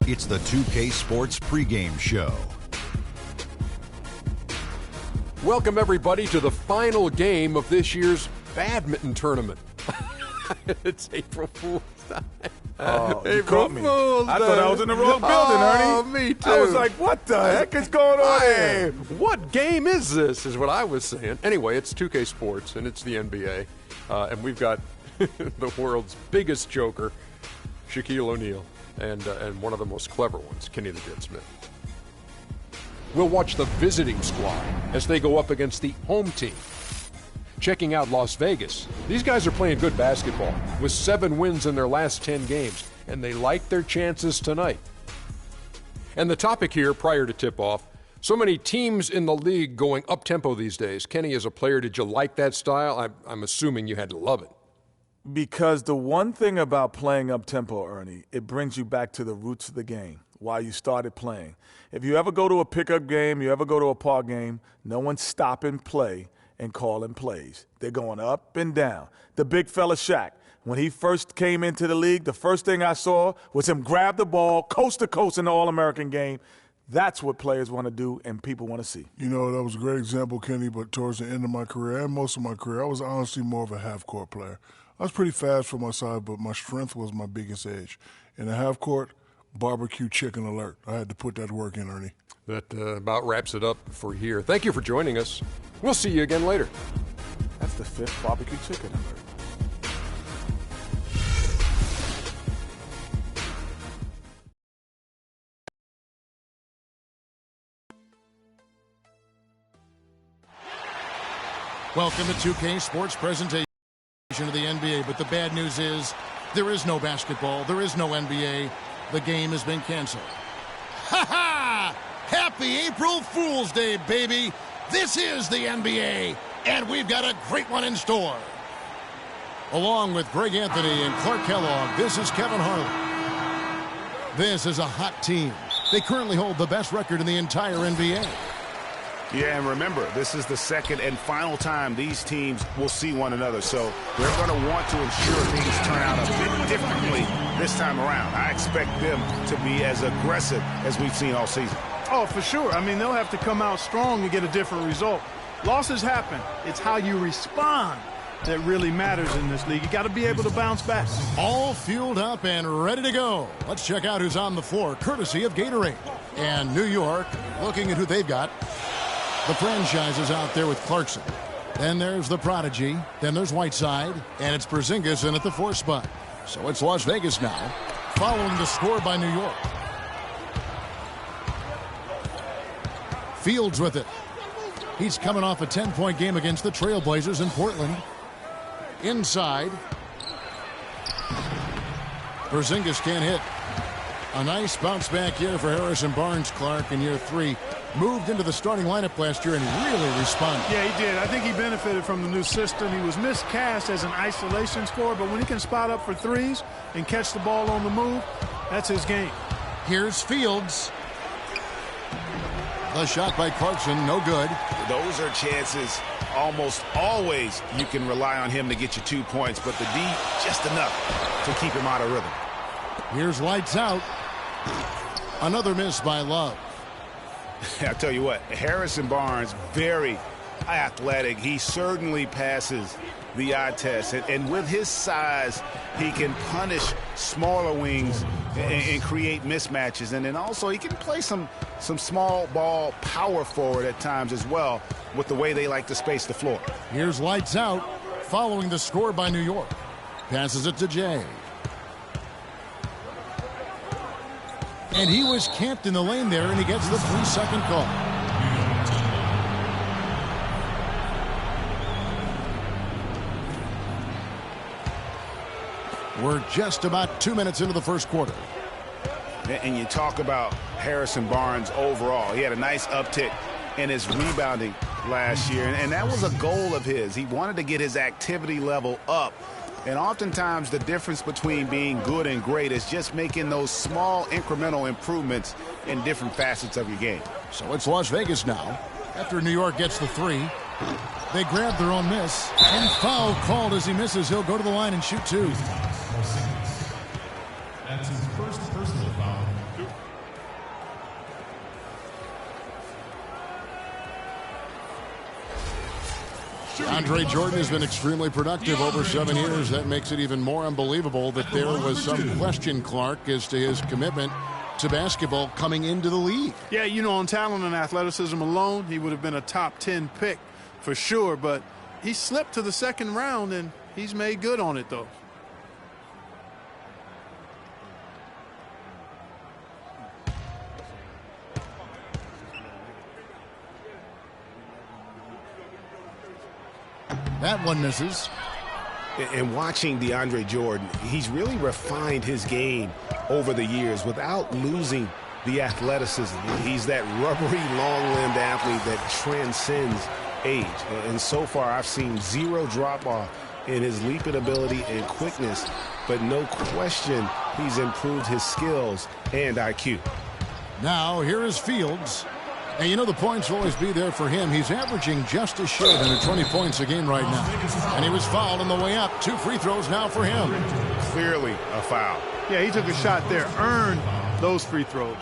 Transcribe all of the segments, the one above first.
It's the 2K Sports pregame show. Welcome, everybody, to the final game of this year's badminton tournament. It's April Fool's Time. Oh, April Fool's I thought I was in the wrong building, Ernie. Oh, me too. I was like, what the heck is going on here? What game is this, is what I was saying. Anyway, it's 2K Sports, and it's the NBA. And we've got the world's biggest joker, Shaquille O'Neal, and one of the most clever ones, Kenny the Jet Smith. We'll watch the visiting squad as they go up against the home team. Checking out Las Vegas. These guys are playing good basketball with 7 wins in their last 10 games, and they like their chances tonight. And the topic here, prior to tip-off, so many teams in the league going up-tempo these days. Kenny, as a player, did you like that style? I'm assuming you had to love it. Because the one thing about playing up-tempo, Ernie, it brings you back to the roots of the game, why you started playing. If you ever go to a pickup game, you ever go to a park game, no one's stopping play and calling plays. They're going up and down. The big fella Shaq, when he first came into the league, the first thing I saw was him grab the ball coast to coast in the All-American game. That's what players want to do and people want to see. You know, that was a great example, Kenny, but towards the end of my career and most of my career, I was honestly more of a half-court player. I was pretty fast for my size, but my strength was my biggest edge. In the half-court, barbecue chicken alert. I had to put that work in, Ernie. That about wraps it up for here. Thank you for joining us. We'll see you again later. That's the 5th barbecue chicken alert. Welcome to 2K Sports presentation of the NBA, but the bad news is there is no basketball, there is no NBA. The game has been canceled. Ha ha! Happy April Fool's Day, baby! This is the NBA, and we've got a great one in store. Along with Greg Anthony and Clark Kellogg, this is Kevin Harlan. This is a hot team. They currently hold the best record in the entire NBA. Yeah, and remember, this is the second and final time these teams will see one another, so they're going to want to ensure things turn out a bit differently this time around. I expect them to be as aggressive as we've seen all season. Oh, for sure. I mean, they'll have to come out strong to get a different result. Losses happen. It's how you respond that really matters in this league. You got to be able to bounce back. All fueled up and ready to go. Let's check out who's on the floor, courtesy of Gatorade. And New York, looking at who they've got. The franchise is out there with Clarkson. Then there's the Prodigy. Then there's Whiteside. And it's Porzingis in at the 4th spot. So it's Las Vegas now, following the score by New York. Fields with it. He's coming off a 10-point game against the Trailblazers in Portland. Inside. Porzingis can't hit. A nice bounce back here for Harrison Barnes, Clark, in year 3. Moved into the starting lineup last year and really responded. Yeah, he did. I think he benefited from the new system. He was miscast as an isolation scorer, but when he can spot up for threes and catch the ball on the move, that's his game. Here's Fields. The shot by Clarkson, no good. Those are chances almost always you can rely on him to get you 2 points, but the D, just enough to keep him out of rhythm. Here's lights out. Another miss by Love. I'll tell you what, Harrison Barnes, very athletic. He certainly passes the eye test. And with his size, he can punish smaller wings and create mismatches. And then also he can play some small ball power forward at times as well with the way they like to space the floor. Here's lights out following the score by New York. Passes it to Jay. And he was camped in the lane there, and he gets the 3-second call. We're just about 2 minutes into the first quarter. And you talk about Harrison Barnes overall. He had a nice uptick in his rebounding last year, and that was a goal of his. He wanted to get his activity level up. And oftentimes the difference between being good and great is just making those small incremental improvements in different facets of your game. So it's Las Vegas now. After New York gets the 3, they grab their own miss. And foul called as he misses. He'll go to the line and shoot 2. That's his first personal foul. Andre Jordan has been extremely productive over 7 years. That makes it even more unbelievable that there was some question, Clark, as to his commitment to basketball coming into the league. Yeah, you know, on talent and athleticism alone, he would have been a top 10 pick for sure, but he slipped to the second round, and he's made good on it, though. That one misses. And watching DeAndre Jordan, he's really refined his game over the years without losing the athleticism. He's that rubbery, long-limbed athlete that transcends age. And so far, I've seen zero drop-off in his leaping ability and quickness, but no question he's improved his skills and IQ. Now, here is Fields. And you know the points will always be there for him. He's averaging just a shade under 20 points a game right now. And he was fouled on the way up. 2 free throws now for him. Clearly a foul. Yeah, he took a shot there, earned those free throws.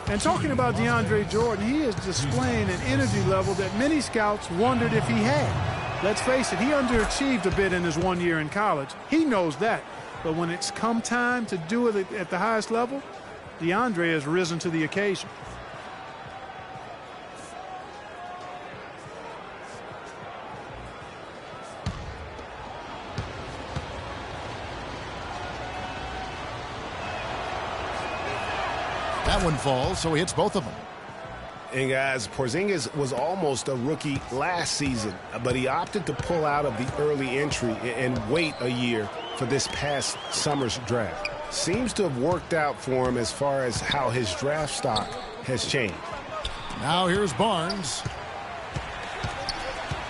And talking about DeAndre Jordan, he is displaying an energy level that many scouts wondered if he had. Let's face it, he underachieved a bit in his 1 year in college. He knows that. But when it's come time to do it at the highest level, DeAndre has risen to the occasion. That one falls, so he hits both of them. And guys, Porzingis was almost a rookie last season, but he opted to pull out of the early entry and wait a year for this past summer's draft. Seems to have worked out for him as far as how his draft stock has changed. Now here's Barnes.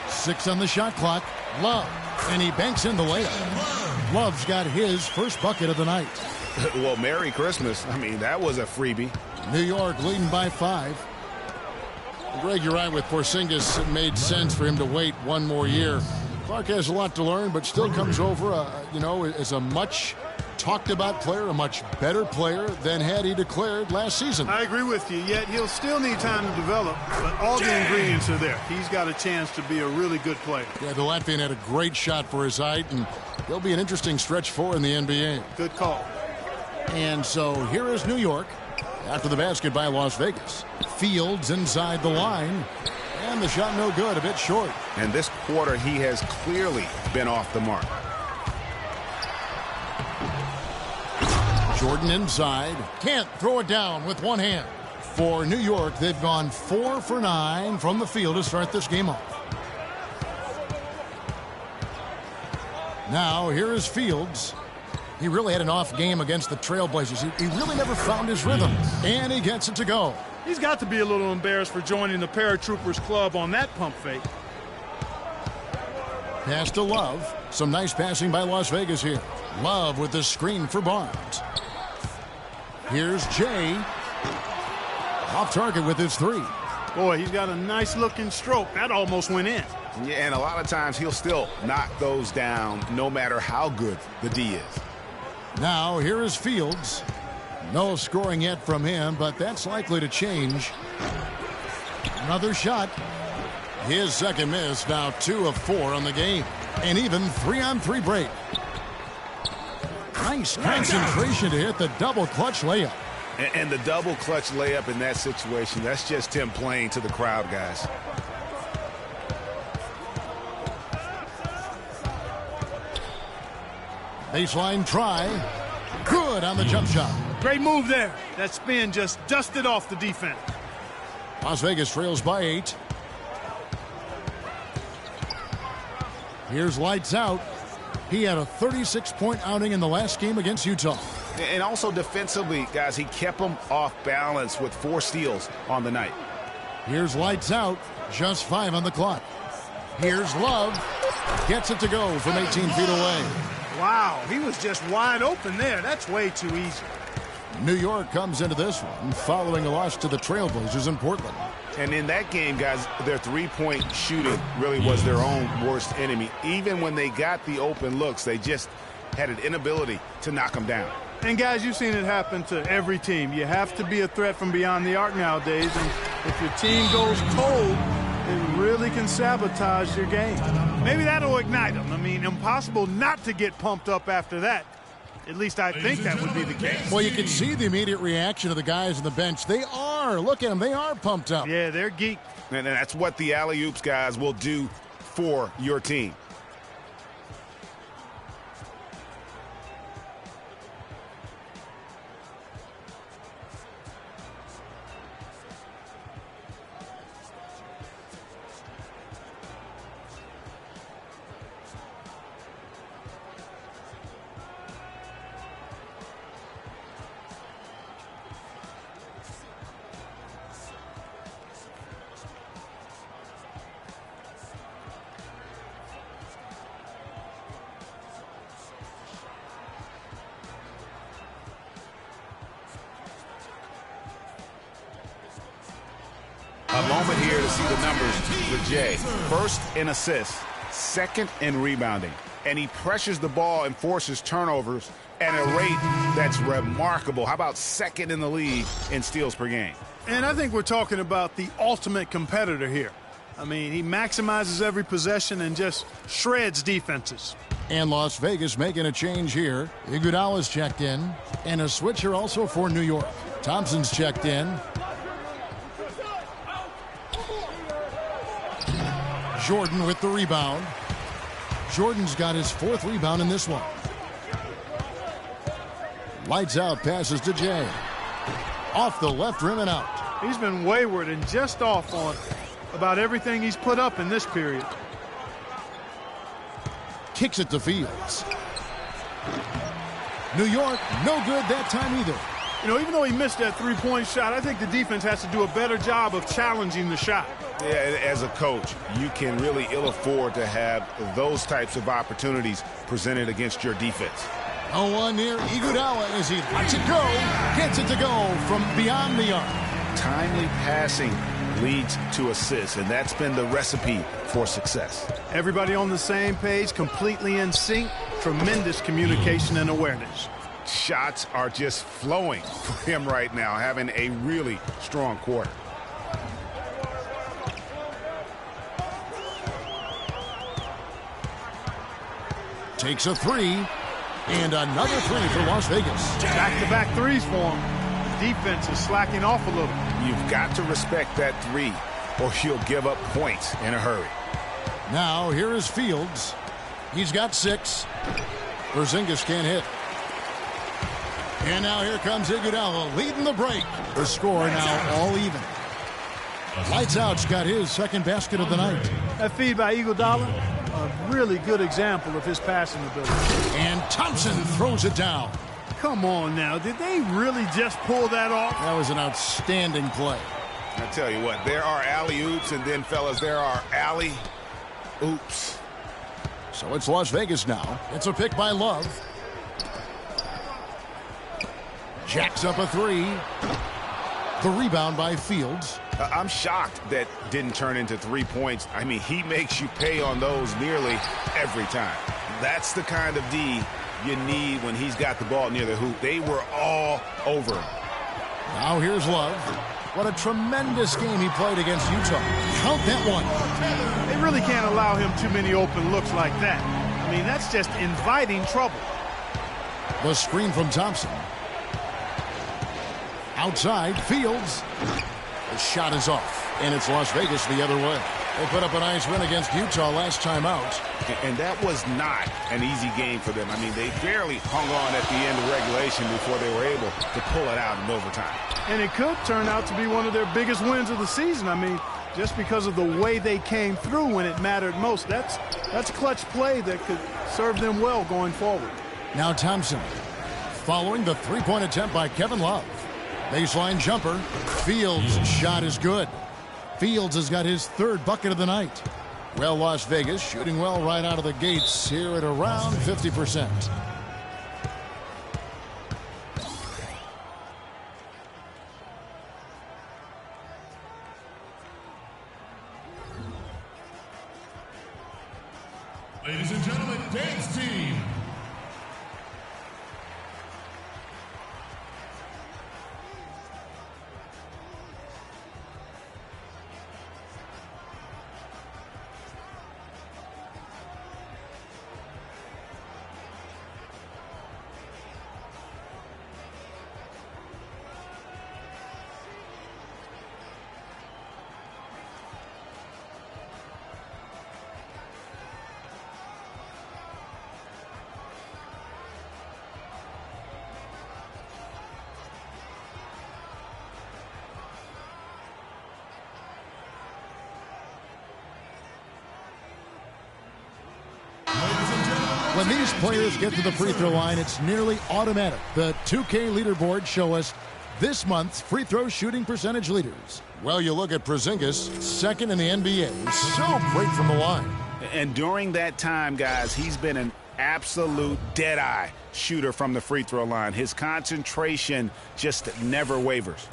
6 on the shot clock. Love. And he banks in the layup. Love's got his first bucket of the night. Well, Merry Christmas. I mean, that was a freebie. New York leading by 5. Greg, you're right with Porzingis. It made sense for him to wait one more year. Clark has a lot to learn, but still comes over, as a much talked about player, a much better player than had he declared last season. I agree with you, yet he'll still need time to develop, but all the ingredients are there. He's got a chance to be a really good player. Yeah, the Latvian had a great shot for his height, and he'll be an interesting stretch for in the NBA. Good call. And so here is New York after the basket by Las Vegas. Fields inside the line, and the shot no good, a bit short. And this quarter, he has clearly been off the mark. Jordan inside, can't throw it down with one hand. For New York, they've gone 4 for 9 from the field to start this game off. Now here is Fields. He really had an off game against the Trailblazers. He really never found his rhythm, and he gets it to go. He's got to be a little embarrassed for joining the Paratroopers Club on that pump fake. Pass to Love. Some nice passing by Las Vegas here. Love with the screen for Barnes. Here's Jay. Off target with his 3. Boy, he's got a nice-looking stroke. That almost went in. Yeah, and a lot of times he'll still knock those down no matter how good the D is. Now here is Fields. No scoring yet from him, but that's likely to change. Another shot. His second miss, now 2 of 4 on the game. And even 3-on-3 break. Nice concentration to hit the double clutch layup. And the double clutch layup in that situation, that's just him playing to the crowd, guys. Baseline try. Good on the jump shot. Great move there. That spin just dusted off the defense. Las Vegas trails by 8. Here's lights out. He had a 36-point outing in the last game against Utah. And also defensively, guys, he kept them off balance with 4 steals on the night. Here's lights out. Just 5 on the clock. Here's Love. Gets it to go from 18 feet away. Wow, he was just wide open there. That's way too easy. New York comes into this one following a loss to the Trailblazers in Portland. And in that game, guys, their three-point shooting really was their own worst enemy. Even when they got the open looks, they just had an inability to knock them down. And, guys, you've seen it happen to every team. You have to be a threat from beyond the arc nowadays. And if your team goes cold, it really can sabotage your game. Maybe that'll ignite them. I mean, impossible not to get pumped up after that. At least I think that would be the case. Well, you can see the immediate reaction of the guys on the bench. They are. Look at them. They are pumped up. Yeah, they're geeked. And that's what the alley-oops guys will do for your team. A moment here to see the numbers for Jay. First in assists, second in rebounding. And he pressures the ball and forces turnovers at a rate that's remarkable. How about second in the league in steals per game? And I think we're talking about the ultimate competitor here. I mean, he maximizes every possession and just shreds defenses. And Las Vegas making a change here. Iguodala's checked in. And a switcher also for New York. Thompson's checked in. Jordan with the rebound. Jordan's got his 4th rebound in this one. Lights out, passes to Jay. Off the left rim and out. He's been wayward and just off on about everything he's put up in this period. Kicks it to Fields. New York, no good that time either. You know, even though he missed that three-point shot, I think the defense has to do a better job of challenging the shot. Yeah, as a coach, you can really ill afford to have those types of opportunities presented against your defense. 0-1 near Iguodala as he lets it go. Gets it to go from beyond the arc. Timely passing leads to assists, and that's been the recipe for success. Everybody on the same page, completely in sync, tremendous communication and awareness. Shots are just flowing for him right now, having a really strong quarter. Takes a 3, and another 3 for Las Vegas. Back-to-back threes for him. The defense is slacking off a little. You've got to respect that 3, or he'll give up points in a hurry. Now, here is Fields. He's got 6. Porzingis can't hit. And now here comes Iguodala leading the break. The score now all even. Lights out's got his 2nd basket of the night. That feed by Iguodala, a really good example of his passing ability. And Thompson throws it down. Come on now, did they really just pull that off? That was an outstanding play. I tell you what, there are alley-oops, and then, fellas, there are alley-oops. So it's Las Vegas now. It's a pick by Love. Jacks up a 3. The rebound by Fields. I'm shocked that didn't turn into 3 points. I mean, he makes you pay on those nearly every time. That's the kind of D you need when he's got the ball near the hoop. They were all over him. Now here's Love. What a tremendous game he played against Utah. Count that one. They really can't allow him too many open looks like that. I mean, that's just inviting trouble. The screen from Thompson. Outside, Fields. The shot is off, and it's Las Vegas the other way. They put up a nice win against Utah last time out. And that was not an easy game for them. I mean, they barely hung on at the end of regulation before they were able to pull it out in overtime. And it could turn out to be one of their biggest wins of the season. I mean, just because of the way they came through when it mattered most. That's clutch play that could serve them well going forward. Now Thompson, following the three-point attempt by Kevin Love. Baseline jumper. Fields' shot is good. Fields has got his 3rd bucket of the night. Well, Las Vegas shooting well right out of the gates here at around 50%. Ladies and gentlemen, dance team. When these players get to the free throw line, it's nearly automatic. The 2K leaderboards show us this month's free throw shooting percentage leaders. Well, you look at Porzingis, second in the NBA, so great from the line. And during that time, guys, he's been an absolute dead-eye shooter from the free throw line. His concentration just never wavers.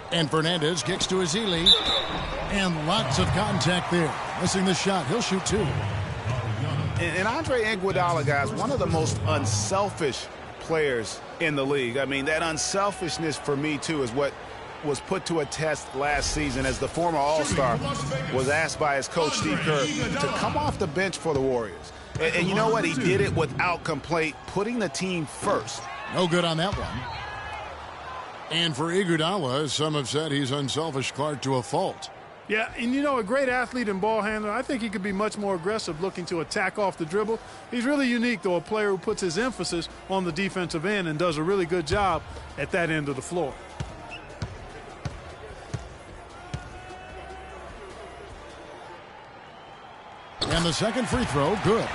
And Fernandez kicks to Ezeli. And lots of contact there. Missing the shot. He'll shoot two. And Andre Iguodala, guys, one of the most unselfish players in the league. I mean, that unselfishness for me, too, is what was put to a test last season as the former All-Star was asked by his coach, Steve Kerr, to come off the bench for the Warriors. And you know what? He did it without complaint, putting the team first. No good on that one. And for Iguodala, some have said he's unselfish, Clark, to a fault. Yeah, and you know, a great athlete and ball handler, I think he could be much more aggressive looking to attack off the dribble. He's really unique, though, a player who puts his emphasis on the defensive end and does a really good job at that end of the floor. And the second free throw, good.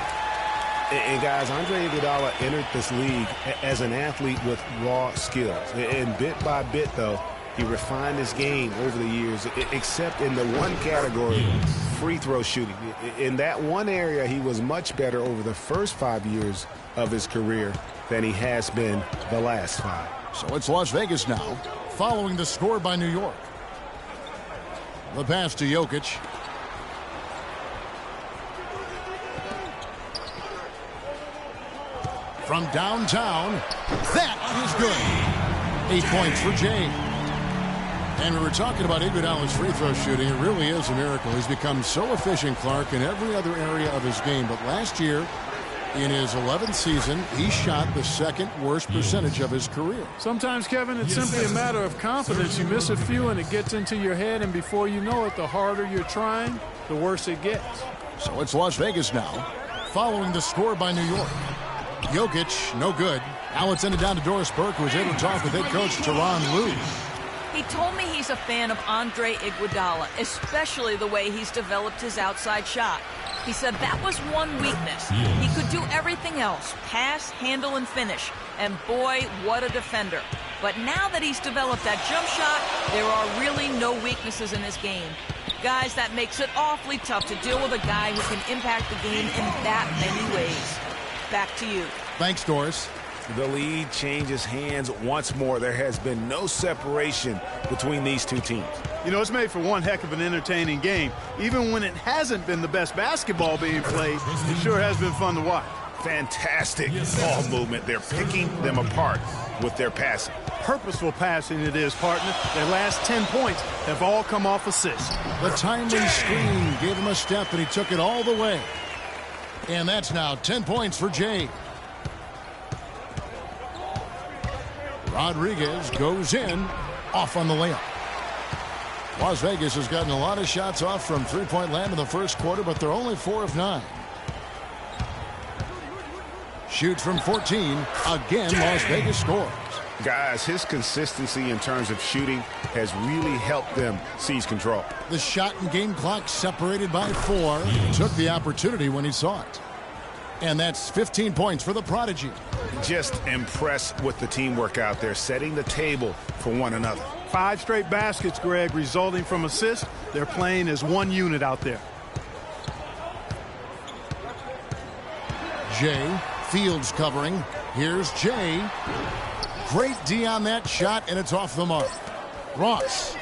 And guys, Andre Iguodala entered this league as an athlete with raw skills. And bit by bit, though, he refined his game over the years, except in the one category, free throw shooting. In that one area, he was much better over the first 5 years of his career than he has been the last 5. So it's Las Vegas now, following the score by New York. The pass to Jokic. From downtown, that is good. 8 points for Jay. And we were talking about Iguodala's free throw shooting. It really is a miracle. He's become so efficient, Clark, in every other area of his game. But last year, in his 11th season, he shot the second worst percentage of his career. Sometimes, Kevin, it's simply a matter of confidence. You miss a few and it gets into your head, and before you know it, the harder you're trying, the worse it gets. So it's Las Vegas now, following the score by New York. Jokic, no good. Now it's ended down to Doris Burke, who was able to talk with head coach Tyronn Lue. He told me he's a fan of Andre Iguodala, especially the way he's developed his outside shot. He said that was one weakness. He could do everything else, pass, handle, and finish. And boy, what a defender. But now that he's developed that jump shot, there are really no weaknesses in his game. Guys, that makes it awfully tough to deal with a guy who can impact the game in that many ways. Back to you. Thanks, Doris. The lead changes hands once more. There has been no separation between these two teams. You know, it's made for one heck of an entertaining game. Even when it hasn't been the best basketball being played, it sure has been fun to watch. Fantastic ball movement. They're picking them apart with their passing. Purposeful passing it is, partner. Their last 10 points have all come off assists. The timely screen gave him a step, and he took it all the way. And that's now 10 points for Jay. Rodriguez goes in, off on the layup. Las Vegas has gotten a lot of shots off from three-point land in the first quarter, but they're only 4 of 9. Shoots from 14. Again, Las Vegas scores. Guys, his consistency in terms of shooting has really helped them seize control. The shot and game clock separated by 4. Took the opportunity when he saw it. And that's 15 points for the Prodigy. Just impressed with the teamwork out there, setting the table for one another. 5 straight baskets, Greg, resulting from assists. They're playing as one unit out there. Jay, Fields covering. Here's Jay. Great D on that shot, and it's off the mark. Ross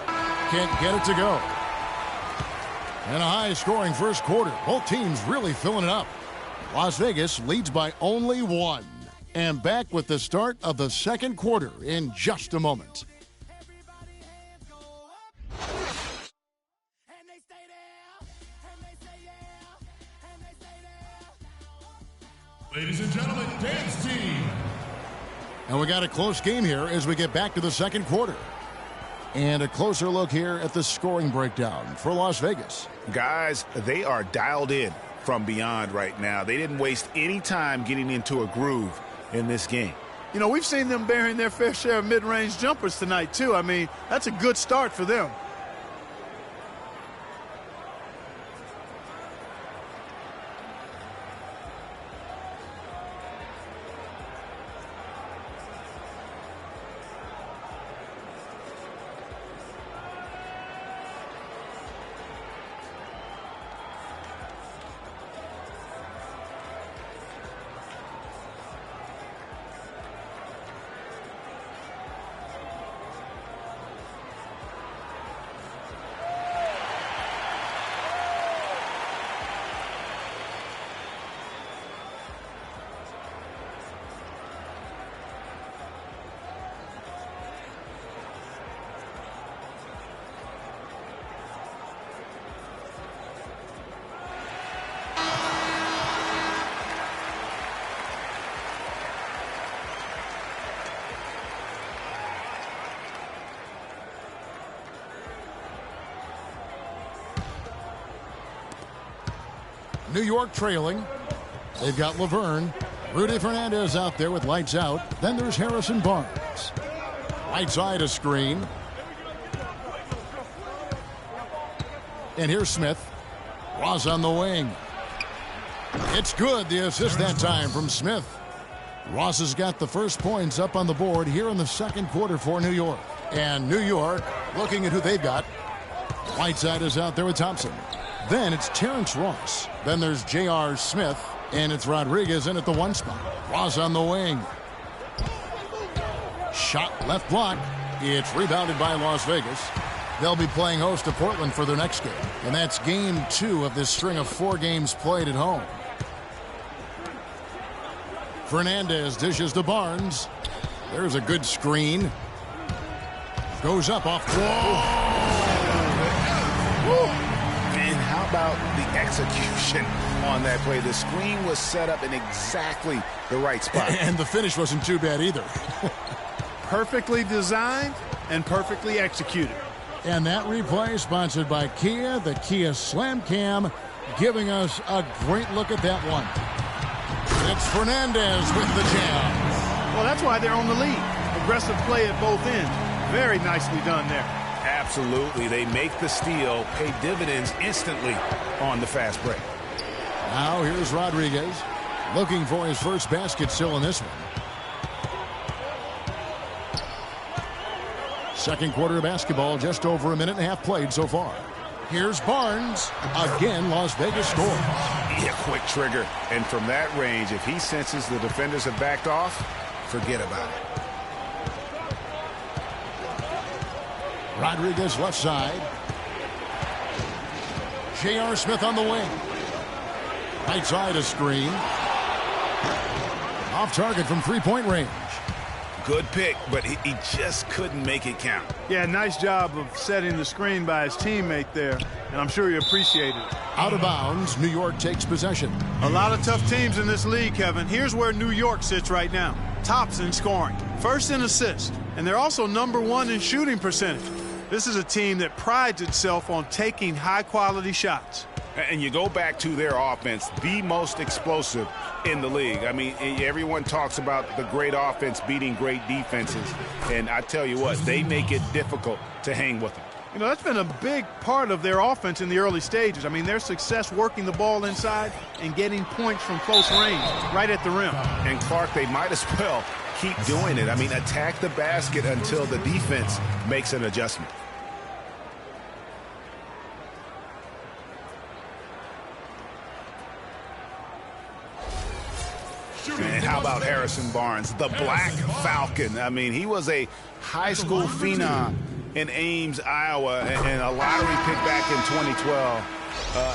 can't get it to go. And a high-scoring first quarter. Both teams really filling it up. Las Vegas leads by only 1. And back with the start of the second quarter in just a moment. Ladies and gentlemen, dance team. And we got a close game here as we get back to the second quarter. And a closer look here at the scoring breakdown for Las Vegas. Guys, they are dialed in from beyond right now. They didn't waste any time getting into a groove in this game. You know, we've seen them bearing their fair share of mid-range jumpers tonight, too. I mean, that's a good start for them. New York trailing. They've got Laverne. Rudy Fernandez out there with lights out. Then there's Harrison Barnes. Right side a screen. And here's Smith. Ross on the wing. It's good. The assist that time from Smith. Ross has got the first points up on the board here in the second quarter for New York. And New York looking at who they've got. Whiteside is out there with Thompson. Then it's Terrence Ross. Then there's J.R. Smith. And it's Rodriguez in at the 1 spot. Ross on the wing. Shot left block. It's rebounded by Las Vegas. They'll be playing host to Portland for their next game. And that's game 2 of this string of 4 games played at home. Fernandez dishes to Barnes. There's a good screen. Goes up off the wall. And how about the execution on that play? The screen was set up in exactly the right spot. And the finish wasn't too bad either. Perfectly designed and perfectly executed. And that replay sponsored by Kia, the Kia Slam Cam, giving us a great look at that one. It's Fernandez with the jam. Well, that's why they're on the lead. Aggressive play at both ends. Very nicely done there. Absolutely. They make the steal, pay dividends instantly on the fast break. Now here's Rodriguez looking for his first basket still in this one. Second quarter of basketball, just over a minute and a half played so far. Here's Barnes. Again, Las Vegas scores. Yeah, quick trigger. And from that range, if he senses the defenders have backed off, forget about it. Rodriguez left side. J.R. Smith on the wing. Right side a screen. Off target from three-point range. Good pick, but he just couldn't make it count. Yeah, nice job of setting the screen by his teammate there, and I'm sure he appreciated it. Out of bounds, New York takes possession. A lot of tough teams in this league, Kevin. Here's where New York sits right now. Tops in scoring, first in assists, and they're also #1 in shooting percentage. This is a team that prides itself on taking high-quality shots. And you go back to their offense, the most explosive in the league. I mean, everyone talks about the great offense beating great defenses. And I tell you what, they make it difficult to hang with them. You know, that's been a big part of their offense in the early stages. I mean, their success working the ball inside and getting points from close range, right at the rim. And, Clark, they might as well keep doing it. I mean, attack the basket until the defense makes an adjustment. And how about Harrison Barnes, the Black Falcon? I mean, he was a high school phenom in Ames, Iowa, and a lottery pick back in 2012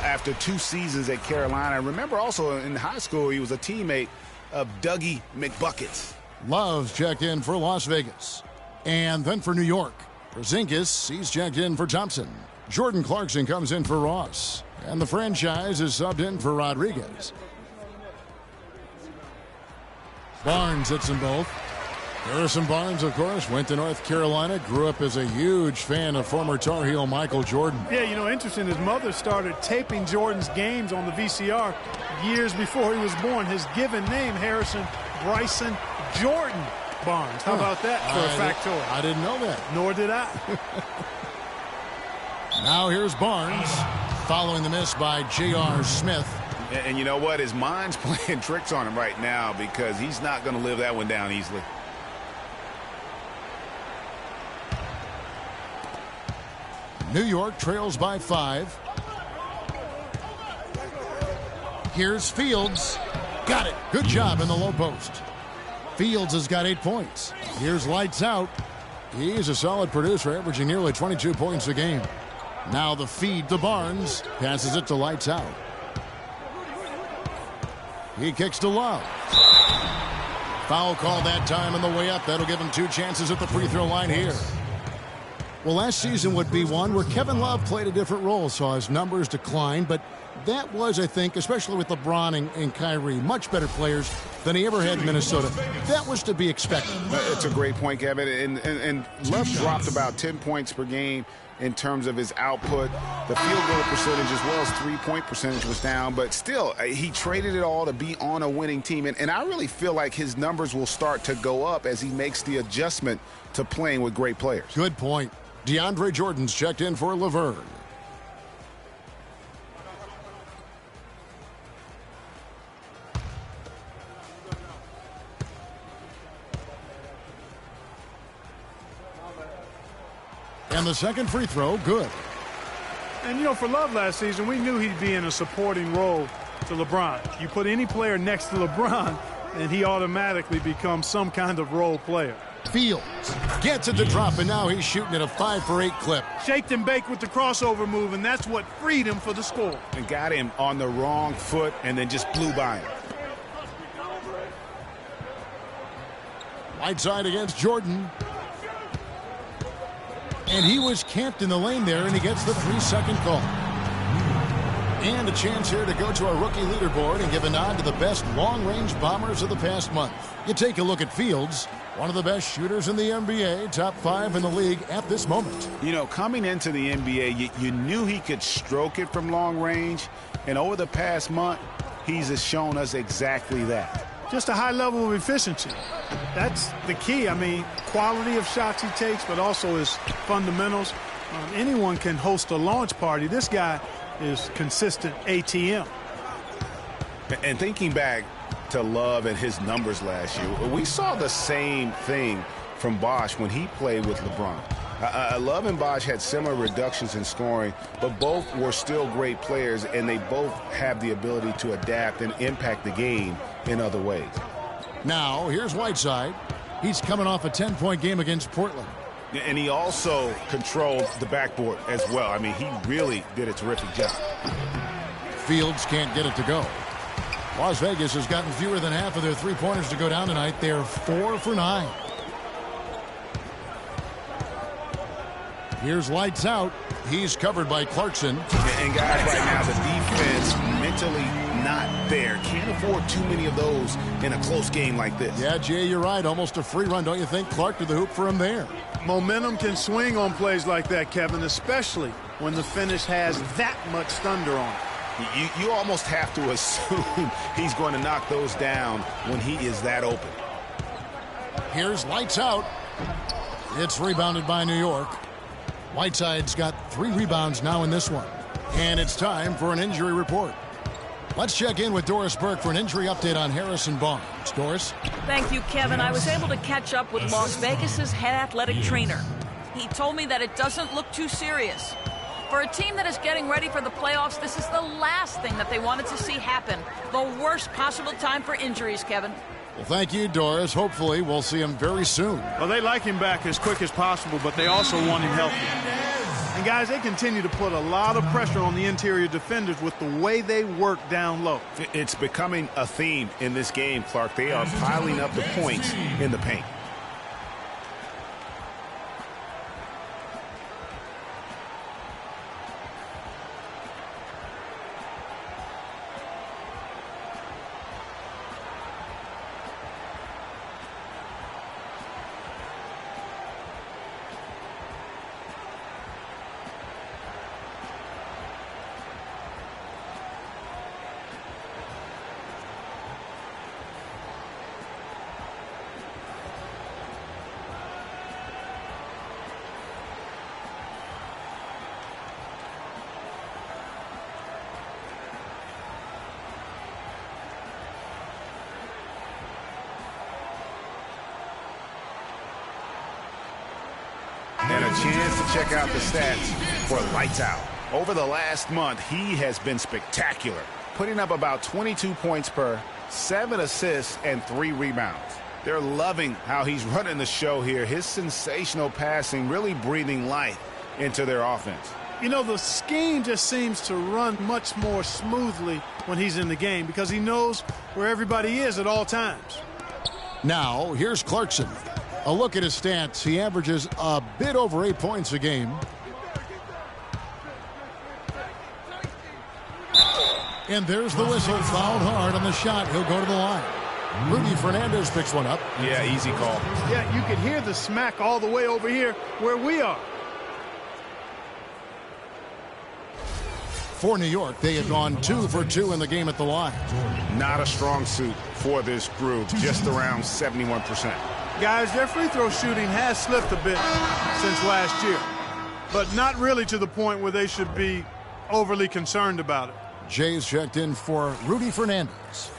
after 2 seasons at Carolina. I remember also in high school he was a teammate of Dougie McBuckets. Love's checked in for Las Vegas. And then for New York, Porzingis, he's checked in for Thompson. Jordan Clarkson comes in for Ross. And the franchise is subbed in for Rodriguez. Barnes hits them both. Harrison Barnes, of course, went to North Carolina, grew up as a huge fan of former Tar Heel Michael Jordan. Yeah, you know, interesting, his mother started taping Jordan's games on the VCR years before he was born. His given name, Harrison Bryson Jordan. Barnes. How about that for a factoid? I didn't know that. Nor did I. Now here's Barnes following the miss by J.R. Smith. And you know what? His mind's playing tricks on him right now because he's not going to live that one down easily. New York trails by 5. Here's Fields. Got it. Good job in the low post. Fields has got 8 points. Here's lights out. He is a solid producer, averaging nearly 22 points a game. Now the feed to Barnes. Passes it to lights out. He kicks to Love. Foul call that time on the way up. That'll give him 2 chances at the free throw line here. Well, last season would be one where Kevin Love played a different role, saw his numbers decline, but that was, I think, especially with LeBron and Kyrie, much better players than he ever had in Minnesota. That was to be expected. It's a great point, Kevin. And Love dropped about 10 points per game in terms of his output. The field goal percentage as well as three-point percentage was down, but still, he traded it all to be on a winning team. And I really feel like his numbers will start to go up as he makes the adjustment to playing with great players. Good point. DeAndre Jordan's checked in for Laverne. And the second free throw, good. And, you know, for Love last season, we knew he'd be in a supporting role to LeBron. You put any player next to LeBron, and he automatically becomes some kind of role player. Fields gets it to drop, and now he's shooting at a 5 for 8 clip. Shaked and baked with the crossover move, and that's what freed him for the score. And got him on the wrong foot and then just blew by him. Whiteside against Jordan. And he was camped in the lane there, and he gets the 3-second call. And a chance here to go to our rookie leaderboard and give a nod to the best long-range bombers of the past month. You take a look at Fields, one of the best shooters in the NBA, top 5 in the league at this moment. You know, coming into the NBA, you knew he could stroke it from long range, and over the past month, he's shown us exactly that. Just a high level of efficiency. That's the key. I mean, quality of shots he takes, but also his fundamentals. Anyone can host a launch party. This guy is consistent ATM. And thinking back to Love and his numbers last year, we saw the same thing from Bosh when he played with LeBron. Love and Bosh had similar reductions in scoring, but both were still great players, and they both have the ability to adapt and impact the game in other ways. Now, here's Whiteside. He's coming off a 10-point game against Portland. And he also controlled the backboard as well. I mean, he really did a terrific job. Fields can't get it to go. Las Vegas has gotten fewer than half of their three-pointers to go down tonight. They're 4 for 9. Here's lights out. He's covered by Clarkson. And guys, right now, the defense mentally not there. Can't afford too many of those in a close game like this. Yeah, Jay, you're right. Almost a free run, don't you think? Clark to the hoop for him there. Momentum can swing on plays like that, Kevin, especially when the finish has that much thunder on it. You almost have to assume he's going to knock those down when he is that open. Here's lights out. It's rebounded by New York. Whiteside's got 3 rebounds now in this one. And it's time for an injury report. Let's check in with Doris Burke for an injury update on Harrison Barnes. Doris? Thank you, Kevin. I was able to catch up with Las Vegas's head athletic trainer. He told me that it doesn't look too serious. For a team that is getting ready for the playoffs, this is the last thing that they wanted to see happen. The worst possible time for injuries, Kevin. Well, thank you, Doris. Hopefully, we'll see him very soon. Well, they like him back as quick as possible, but they also want him healthy. And, guys, they continue to put a lot of pressure on the interior defenders with the way they work down low. It's becoming a theme in this game, Clark. They are piling up the points in the paint. chance to check out the stats for Lights Out. Over the last month, he has been spectacular, putting up about 22 points per, 7 assists, and 3 rebounds. They're loving how he's running the show here. His sensational passing really breathing life into their offense. You know, the scheme just seems to run much more smoothly when he's in the game because he knows where everybody is at all times. Now, here's Clarkson. A look at his stats. He averages a bit over 8 points a game. And there's the whistle. Fouled hard on the shot. He'll go to the line. Rudy Fernandez picks one up. Yeah, easy call. Yeah, you can hear the smack all the way over here where we are. For New York, they have gone 2 for 2 in the game at the line. Not a strong suit for this group, just around 71%. Guys, their free throw shooting has slipped a bit since last year, but not really to the point where they should be overly concerned about it. Jay's checked in for Rudy Fernandez.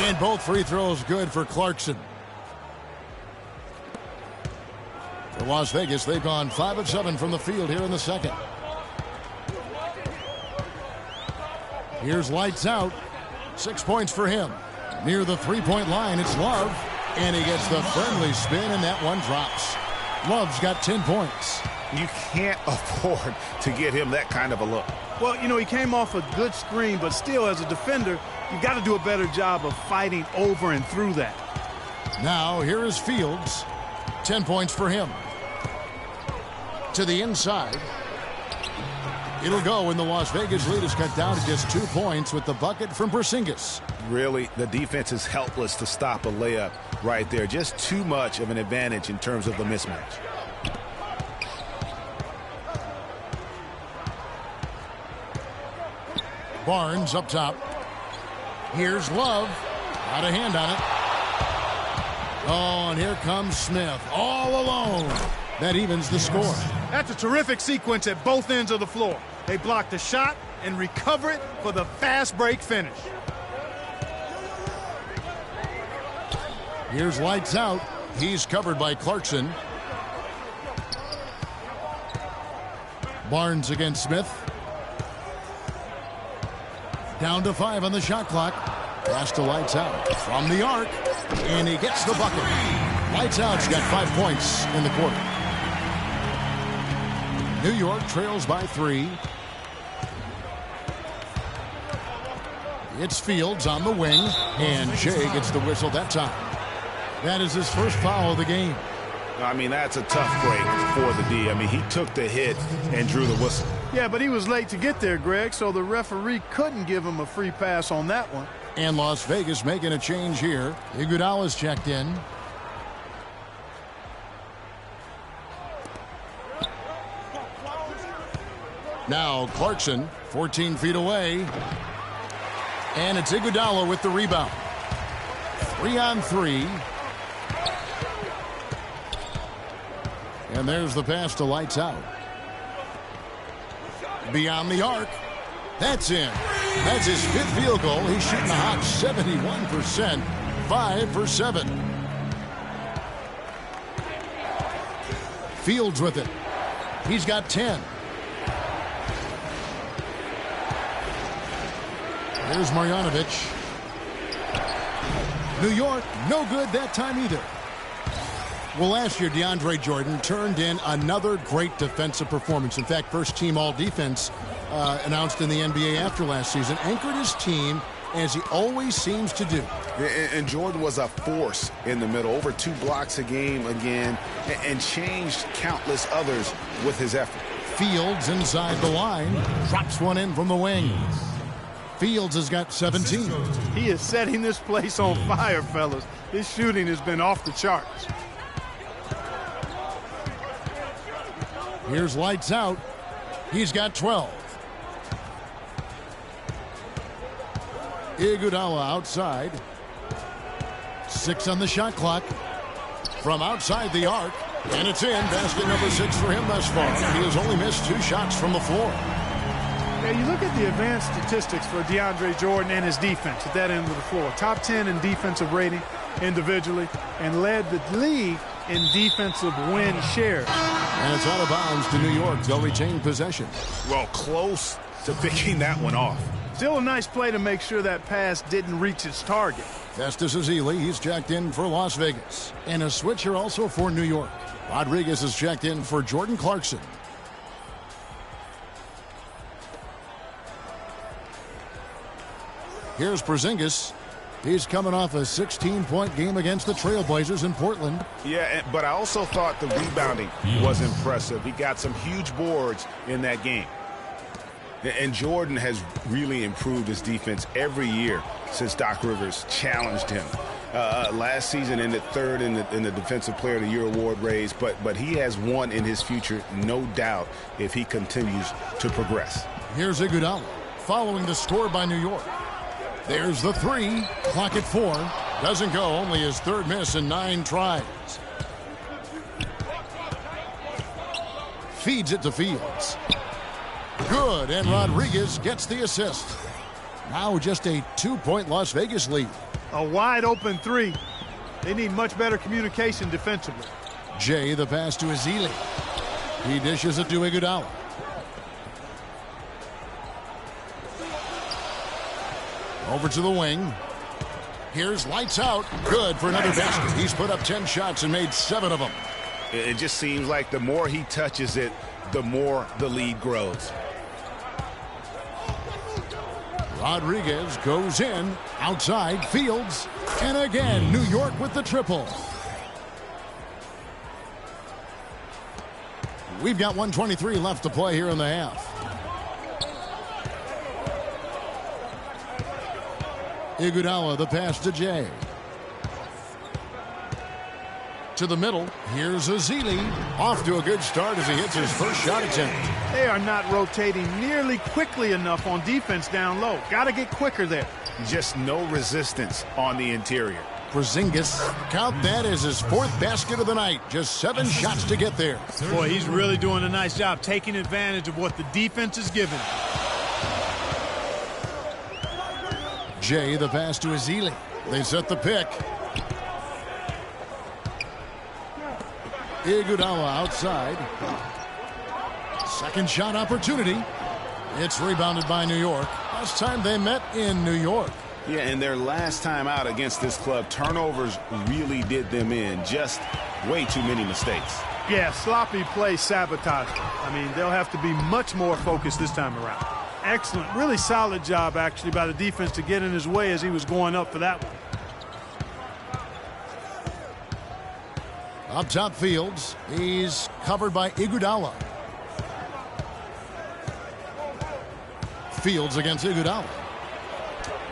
And both free throws good for Clarkson. For Las Vegas, they've gone 5 of 7 from the field here in the second. Here's Lights Out. 6 points for him. Near the three-point line, it's Love. And he gets the friendly spin, and that one drops. Love's got 10 points. You can't afford to get him that kind of a look. Well, you know, he came off a good screen, but still, as a defender, you got to do a better job of fighting over and through that. Now, here is Fields. 10 points for him. To the inside. It'll go, and the Las Vegas lead is cut down to just 2 points with the bucket from Porzingis. Really, the defense is helpless to stop a layup right there. Just too much of an advantage in terms of the mismatch. Barnes up top. Here's Love. Out of hand on it. Oh, and here comes Smith. All alone. That evens the score. That's a terrific sequence at both ends of the floor. They block the shot and recover it for the fast break finish. Here's Lights Out. He's covered by Clarkson. Barnes against Smith. Down to 5 on the shot clock. Pass to Lights Out from the arc. And he gets the bucket. Lights Out's got 5 points in the quarter. New York trails by 3. It's Fields on the wing. And Jay gets the whistle that time. That is his first foul of the game. I mean, that's a tough break for the D. I mean, he took the hit and drew the whistle. Yeah, but he was late to get there, Greg, so the referee couldn't give him a free pass on that one. And Las Vegas making a change here. Iguodala's checked in. Now Clarkson, 14 feet away. And it's Iguodala with the rebound. 3 on 3. And there's the pass to Lights Out. Beyond the arc. That's in. That's his 5th field goal. He's shooting a hot 71%. 5 for 7. Fields with it. He's got 10. There's Marjanovic. New York, no good that time either. Well, last year, DeAndre Jordan turned in another great defensive performance. In fact, first team all-defense announced in the NBA after last season. Anchored his team as he always seems to do. And Jordan was a force in the middle. Over 2 blocks a game again. And changed countless others with his effort. Fields inside the line. Drops one in from the wing. Fields has got 17. He is setting this place on fire, fellas. His shooting has been off the charts. Here's Lights Out. He's got 12. Iguodala outside. 6 on the shot clock. From outside the arc. And it's in. Basket number 6 for him thus far. He has only missed 2 shots from the floor. Yeah, you look at the advanced statistics for DeAndre Jordan and his defense at that end of the floor. Top 10 in defensive rating individually and led the league in defensive win shares. And it's out of bounds to New York. They'll retain possession. Well, close to picking that one off. Still a nice play to make sure that pass didn't reach its target. Festus Ezeli, he's checked in for Las Vegas. And a switcher also for New York. Rodriguez is checked in for Jordan Clarkson. Here's Porzingis. He's coming off a 16-point game against the Trailblazers in Portland. Yeah, but I also thought the rebounding was impressive. He got some huge boards in that game. And Jordan has really improved his defense every year since Doc Rivers challenged him. Last season ended third in the Defensive Player of the Year award race, but he has one in his future, no doubt, if he continues to progress. Here's Iguodala following the score by New York. There's the three. Clock at 4. Doesn't go. Only his third miss in 9 tries. Feeds it to Fields. Good, and Rodriguez gets the assist. Now just a 2-point Las Vegas lead. A wide open 3. They need much better communication defensively. Jay, the pass to Ezeli. He dishes it to Iguodala. Over to the wing. Here's lights out. Good for another basket. He's put up 10 shots and made 7 of them. It just seems like the more he touches it, the more the lead grows. Rodriguez goes in. Outside, Fields. And again, New York with the triple. We've got 1:23 left to play here in the half. Iguodala, the pass to Jay. To the middle. Here's Ezeli. Off to a good start as he hits his first shot attempt. They are not rotating nearly quickly enough on defense down low. Got to get quicker there. Just no resistance on the interior. Porzingis, count that as his 4th basket of the night. Just 7 shots to get there. Boy, he's really doing a nice job taking advantage of what the defense is giving. Jay, the pass to Ezeli. They set the pick. Iguodala outside. Second shot opportunity. It's rebounded by New York. Last time they met in New York. Yeah, and their last time out against this club, turnovers really did them in. Just way too many mistakes. Yeah, sloppy play sabotage. I mean, they'll have to be much more focused this time around. Excellent, really solid job, actually, by the defense to get in his way as he was going up for that one. Up top, Fields. He's covered by Iguodala. Fields against Iguodala.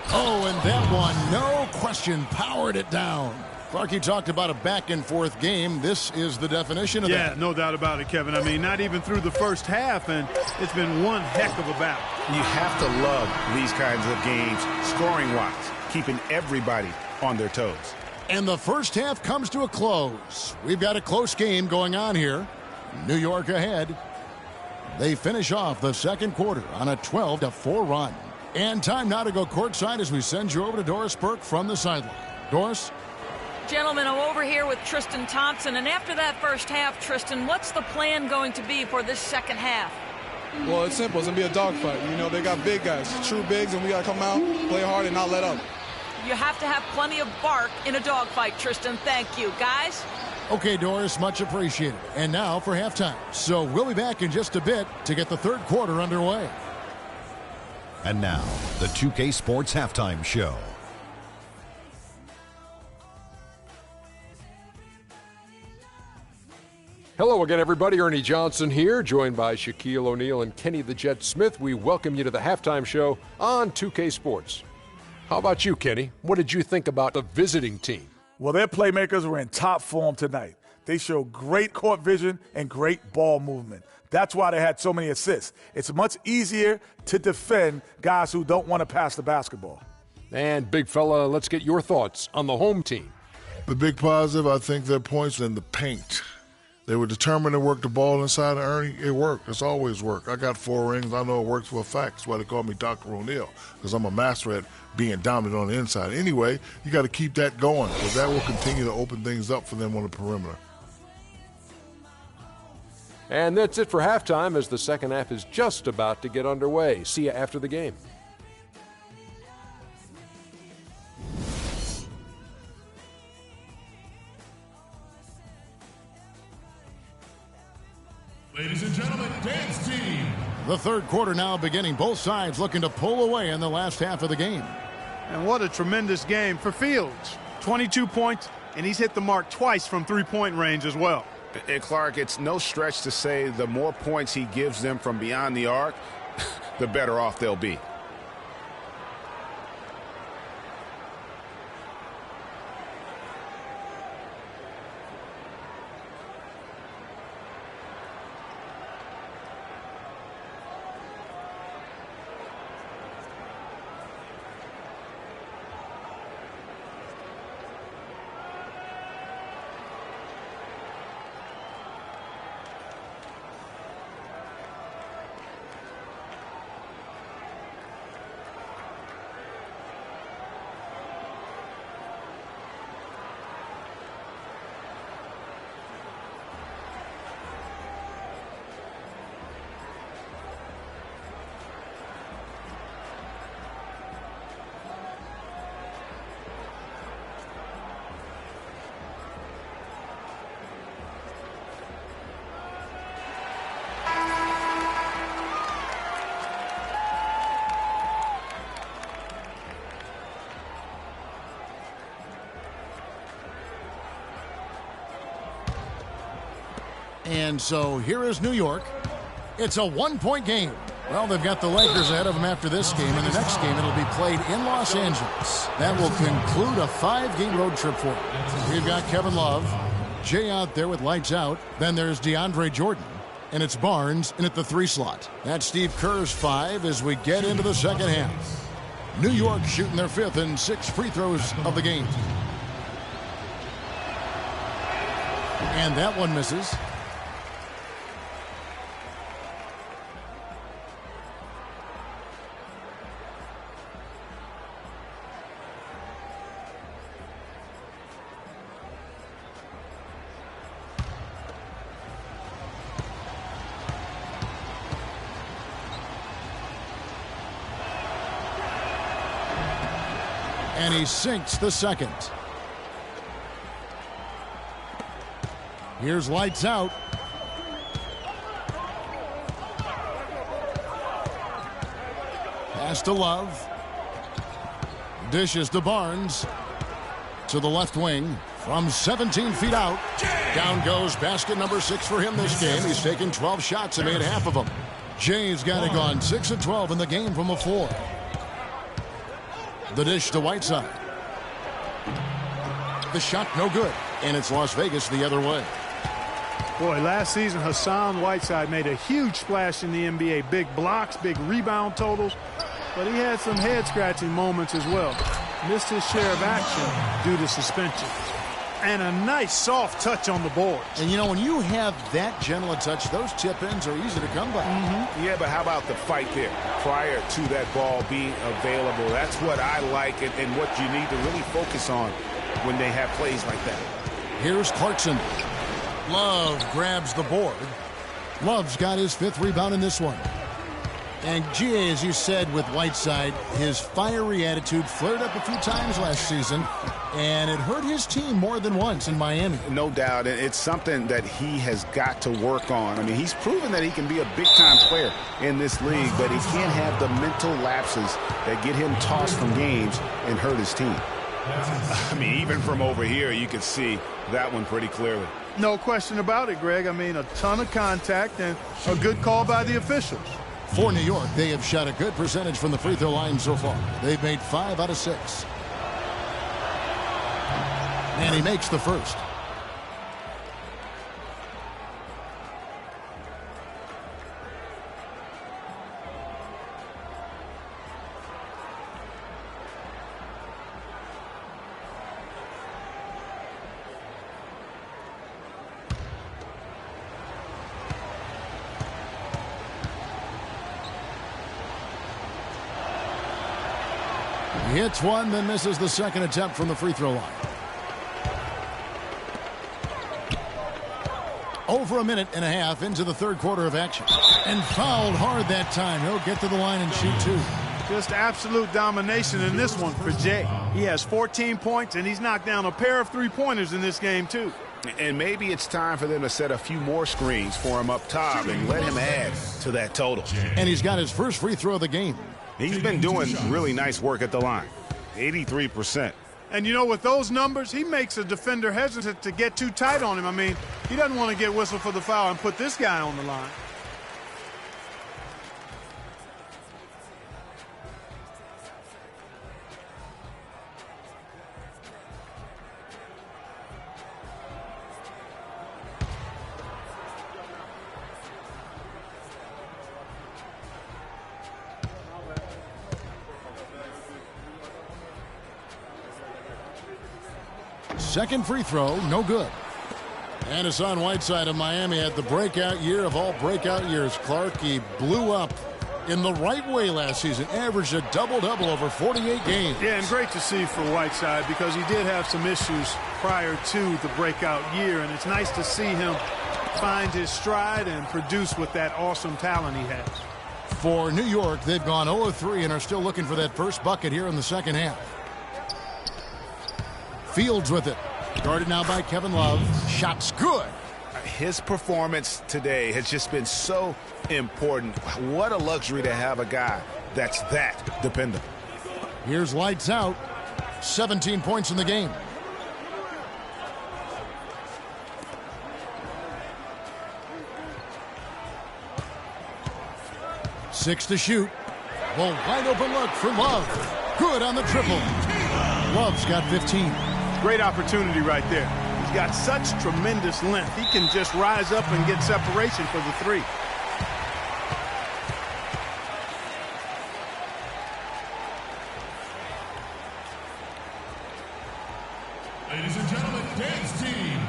Oh, and that one, no question, powered it down. Clarkie talked about a back-and-forth game. This is the definition of that. Yeah, no doubt about it, Kevin. I mean, not even through the first half, and it's been one heck of a battle. You have to love these kinds of games, scoring-wise, keeping everybody on their toes. And the first half comes to a close. We've got a close game going on here. New York ahead. They finish off the second quarter on a 12-4 run. And time now to go courtside as we send you over to Doris Burke from the sideline. Doris? Gentlemen, I'm over here with Tristan Thompson, and after that first half, Tristan, what's the plan going to be for this second half? Well, it's simple. It's going to be a dogfight. You know, they got big guys, true bigs, and we got to come out, play hard, and not let up. You have to have plenty of bark in a dogfight, Tristan. Thank you. Guys? Okay, Doris, much appreciated. And now for halftime. So we'll be back in just a bit to get the third quarter underway. And now, the 2K Sports Halftime Show. Hello again, everybody. Ernie Johnson here, joined by Shaquille O'Neal and Kenny the Jet Smith. We welcome you to the halftime show on 2K Sports. How about you, Kenny? What did you think about the visiting team? Well, their playmakers were in top form tonight. They showed great court vision and great ball movement. That's why they had so many assists. It's much easier to defend guys who don't want to pass the basketball. And, big fella, let's get your thoughts on the home team. The big positive, I think, their points in the paint. They were determined to work the ball inside of Ernie. It worked. It's always worked. I got 4 rings. I know it works for a fact. That's why they call me Dr. O'Neal, because I'm a master at being dominant on the inside. Anyway, you got to keep that going, because that will continue to open things up for them on the perimeter. And that's it for halftime, as the second half is just about to get underway. See you after the game. Ladies and gentlemen, dance team. The third quarter now beginning. Both sides looking to pull away in the last half of the game. And what a tremendous game for Fields. 22 points, and he's hit the mark twice from three-point range as well. And Clark, it's no stretch to say the more points he gives them from beyond the arc, the better off they'll be. And so here is New York. It's a one-point game. Well, they've got the Lakers ahead of them after this game, and the next game it'll be played in Los Angeles. That will conclude a 5-game road trip for them. We've got Kevin Love, Jay out there with lights out. Then there's DeAndre Jordan, and it's Barnes in at the 3 slot. That's Steve Kerr's 5 as we get into the second half. New York shooting their 5th and 6th free throws of the game. And that one misses. And he sinks the second. Here's lights out. Pass to Love. Dishes to Barnes. To the left wing. From 17 feet out. Down goes basket number 6 for him this game. He's taken 12 shots and made half of them. Jay's got it gone 6 of 12 in the game from the floor. The dish to Whiteside. The shot no good. And it's Las Vegas the other way. Boy, last season Hassan Whiteside made a huge splash in the NBA. Big blocks, big rebound totals. But he had some head-scratching moments as well. Missed his share of action due to suspension. And a nice soft touch on the boards. And you know, when you have that gentle a touch, those tip-ins are easy to come by. Yeah, but how about the fight there prior to that ball being available? That's what I like and what you need to really focus on when they have plays like that. Here's Clarkson. Love grabs the board. Love's got his 5th rebound in this one. And G.A., as you said with Whiteside, his fiery attitude flared up a few times last season, and it hurt his team more than once in Miami. No doubt. It's something that he has got to work on. I mean, he's proven that he can be a big-time player in this league, but he can't have the mental lapses that get him tossed from games and hurt his team. I mean, even from over here, you can see that one pretty clearly. No question about it, Greg. I mean, a ton of contact and a good call by the officials. For New York, they have shot a good percentage from the free throw line so far. They've made 5 out of 6. And he makes the first. He hits one, then misses the second attempt from the free throw line. Over a minute and a half into the third quarter of action. And fouled hard that time. He'll get to the line and shoot two. Just absolute domination in this one for Jay. He has 14 points, and he's knocked down a pair of three-pointers in this game, too. And maybe it's time for them to set a few more screens for him up top and let him add to that total. And he's got his first free throw of the game. He's been doing really nice work at the line. 83%. And, you know, with those numbers, he makes a defender hesitant to get too tight on him. I mean, he doesn't want to get whistled for the foul and put this guy on the line. Second free throw, no good. And Hassan Whiteside of Miami had the breakout year of all breakout years. Clark, he blew up in the right way last season. Averaged a double-double over 48 games. Yeah, and great to see for Whiteside because he did have some issues prior to the breakout year. And it's nice to see him find his stride and produce with that awesome talent he has. For New York, they've gone 0-3 and are still looking for that first bucket here in the second half. Fields with it. Guarded now by Kevin Love. Shot's good. His performance today has just been so important. What a luxury to have a guy that's that dependable. Here's lights out. 17 points in the game. Six to shoot. Well, wide open look for Love. Good on the triple. Love's got 15. Great opportunity right there. He's got such tremendous length. He can just rise up and get separation for the three. Ladies and gentlemen, dance team.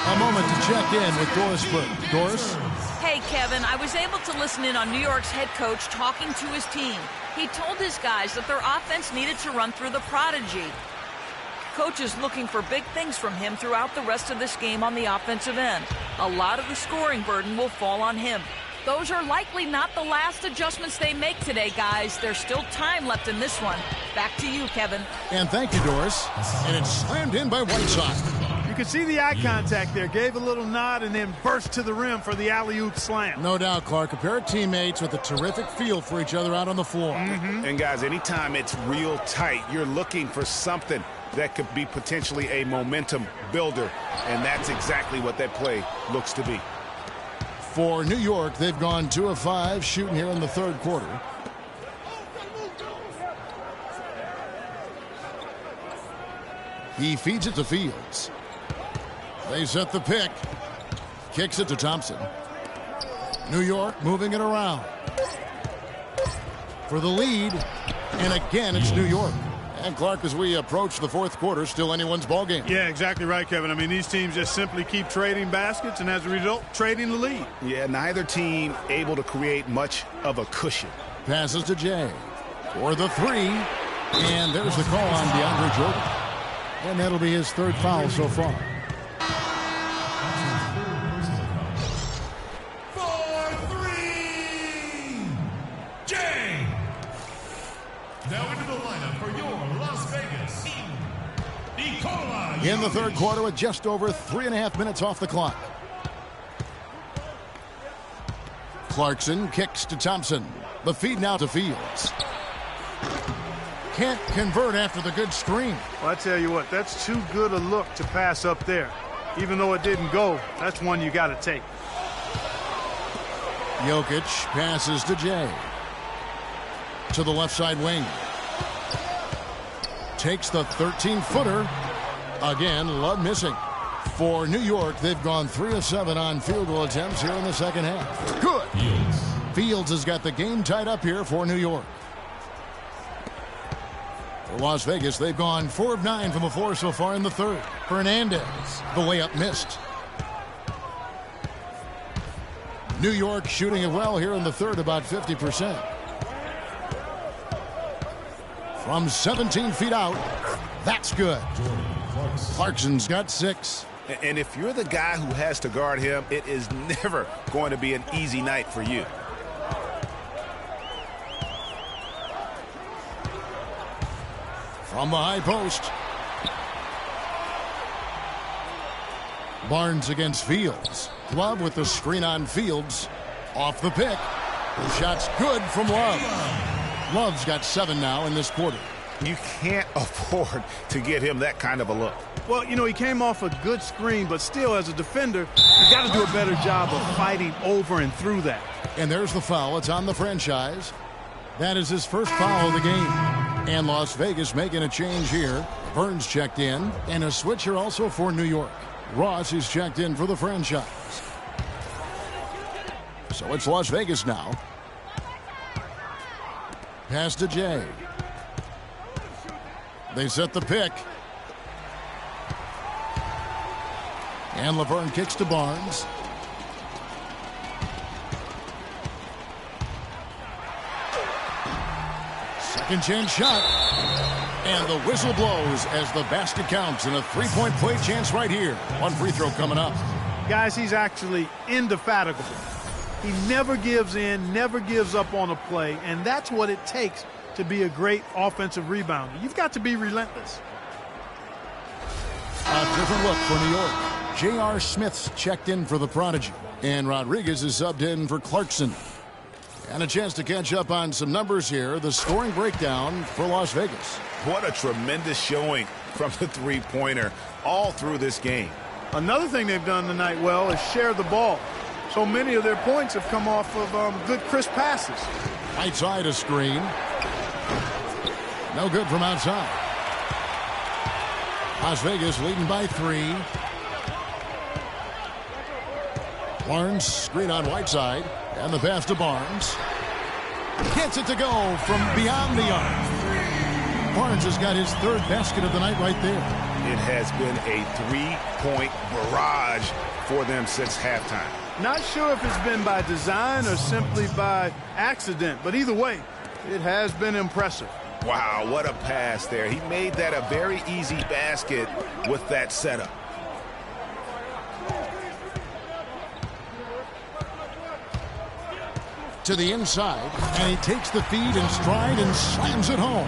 A moment to check in with Doris Burke. Doris? Hey, Kevin, I was able to listen in on New York's head coach talking to his team. He told his guys that their offense needed to run through the prodigy. Coach is looking for big things from him throughout the rest of this game on the offensive end. A lot of the scoring burden will fall on him. Those are likely not the last adjustments they make today, guys. There's still time left in this one. Back to you, Kevin. And thank you, Doris. And it's slammed in by Whiteside. You can see the eye contact there. Gave a little nod and then burst to the rim for the alley-oop slam. No doubt, Clark. A pair of teammates with a terrific feel for each other out on the floor. And guys, anytime it's real tight, you're looking for something that could be potentially a momentum builder. And that's exactly what that play looks to be. For New York, they've gone 2 of 5 shooting here in the third quarter. He feeds it to Fields. They set the pick. Kicks it to Thompson. New York moving it around. For the lead. And again, it's New York. And Clark, as we approach the fourth quarter, still anyone's ball game. Yeah, exactly right, Kevin. I mean, these teams just simply keep trading baskets and as a result, trading the lead. Yeah, neither team able to create much of a cushion. Passes to Jay for the three. And there's the call on DeAndre Jordan. And that'll be his third foul so far. For three, Jay. Now into the lineup for your Las Vegas. In the third quarter with just over 3.5 minutes off the clock. Clarkson kicks to Thompson. The feed now to Fields. Can't convert after the good screen. Well, I tell you what, that's too good a look to pass up there. Even though it didn't go, that's one you got to take. Jokic passes to Jay. To the left side wing. Takes the 13-footer. Again, Love missing. For New York, they've gone 3 of 7 on field goal attempts here in the second half. Good. Fields has got the game tied up here for New York. For Las Vegas, they've gone 4 of 9 from the floor so far in the third. Hernandez, the layup missed. New York shooting it well here in the third, about 50%. From 17 feet out, that's good. Clarkson's got 6. And if you're the guy who has to guard him, it is never going to be an easy night for you. From the high post. Barnes against Fields. Love with the screen on Fields. Off the pick. The shot's good from Love. Love's got 7 now in this quarter. You can't afford to get him that kind of a look. Well, you know, he came off a good screen, but still, as a defender, you got to do a better job of fighting over and through that. And there's the foul. It's on the franchise. That is his first foul of the game. And Las Vegas making a change here. Burns checked in, and a switch here also for New York. Ross is checked in for the franchise. So it's Las Vegas now. Pass to Jay. They set the pick. And Laverne kicks to Barnes. Second chance shot. And the whistle blows as the basket counts in a 3-point play chance right here. One free throw coming up. Guys, he's actually indefatigable. He never gives in, never gives up on a play, and that's what it takes to be a great offensive rebounder. You've got to be relentless. A different look for New York. J.R. Smith's checked in for the Prodigy, and Rodriguez is subbed in for Clarkson. And a chance to catch up on some numbers here. The scoring breakdown for Las Vegas. What a tremendous showing from the three-pointer all through this game. Another thing they've done tonight well is share the ball. So many of their points have come off of good, crisp passes. Right side a screen. No good from outside. Las Vegas leading by 3. Barnes screen on Whiteside. And the pass to Barnes. Gets it to go from beyond the arc. Barnes has got his 3rd basket of the night right there. It has been a 3-point barrage for them since halftime. Not sure if it's been by design or simply by accident, but either way, it has been impressive. Wow, what a pass there. He made that a very easy basket with that setup. To the inside, and he takes the feed in stride and slams it home.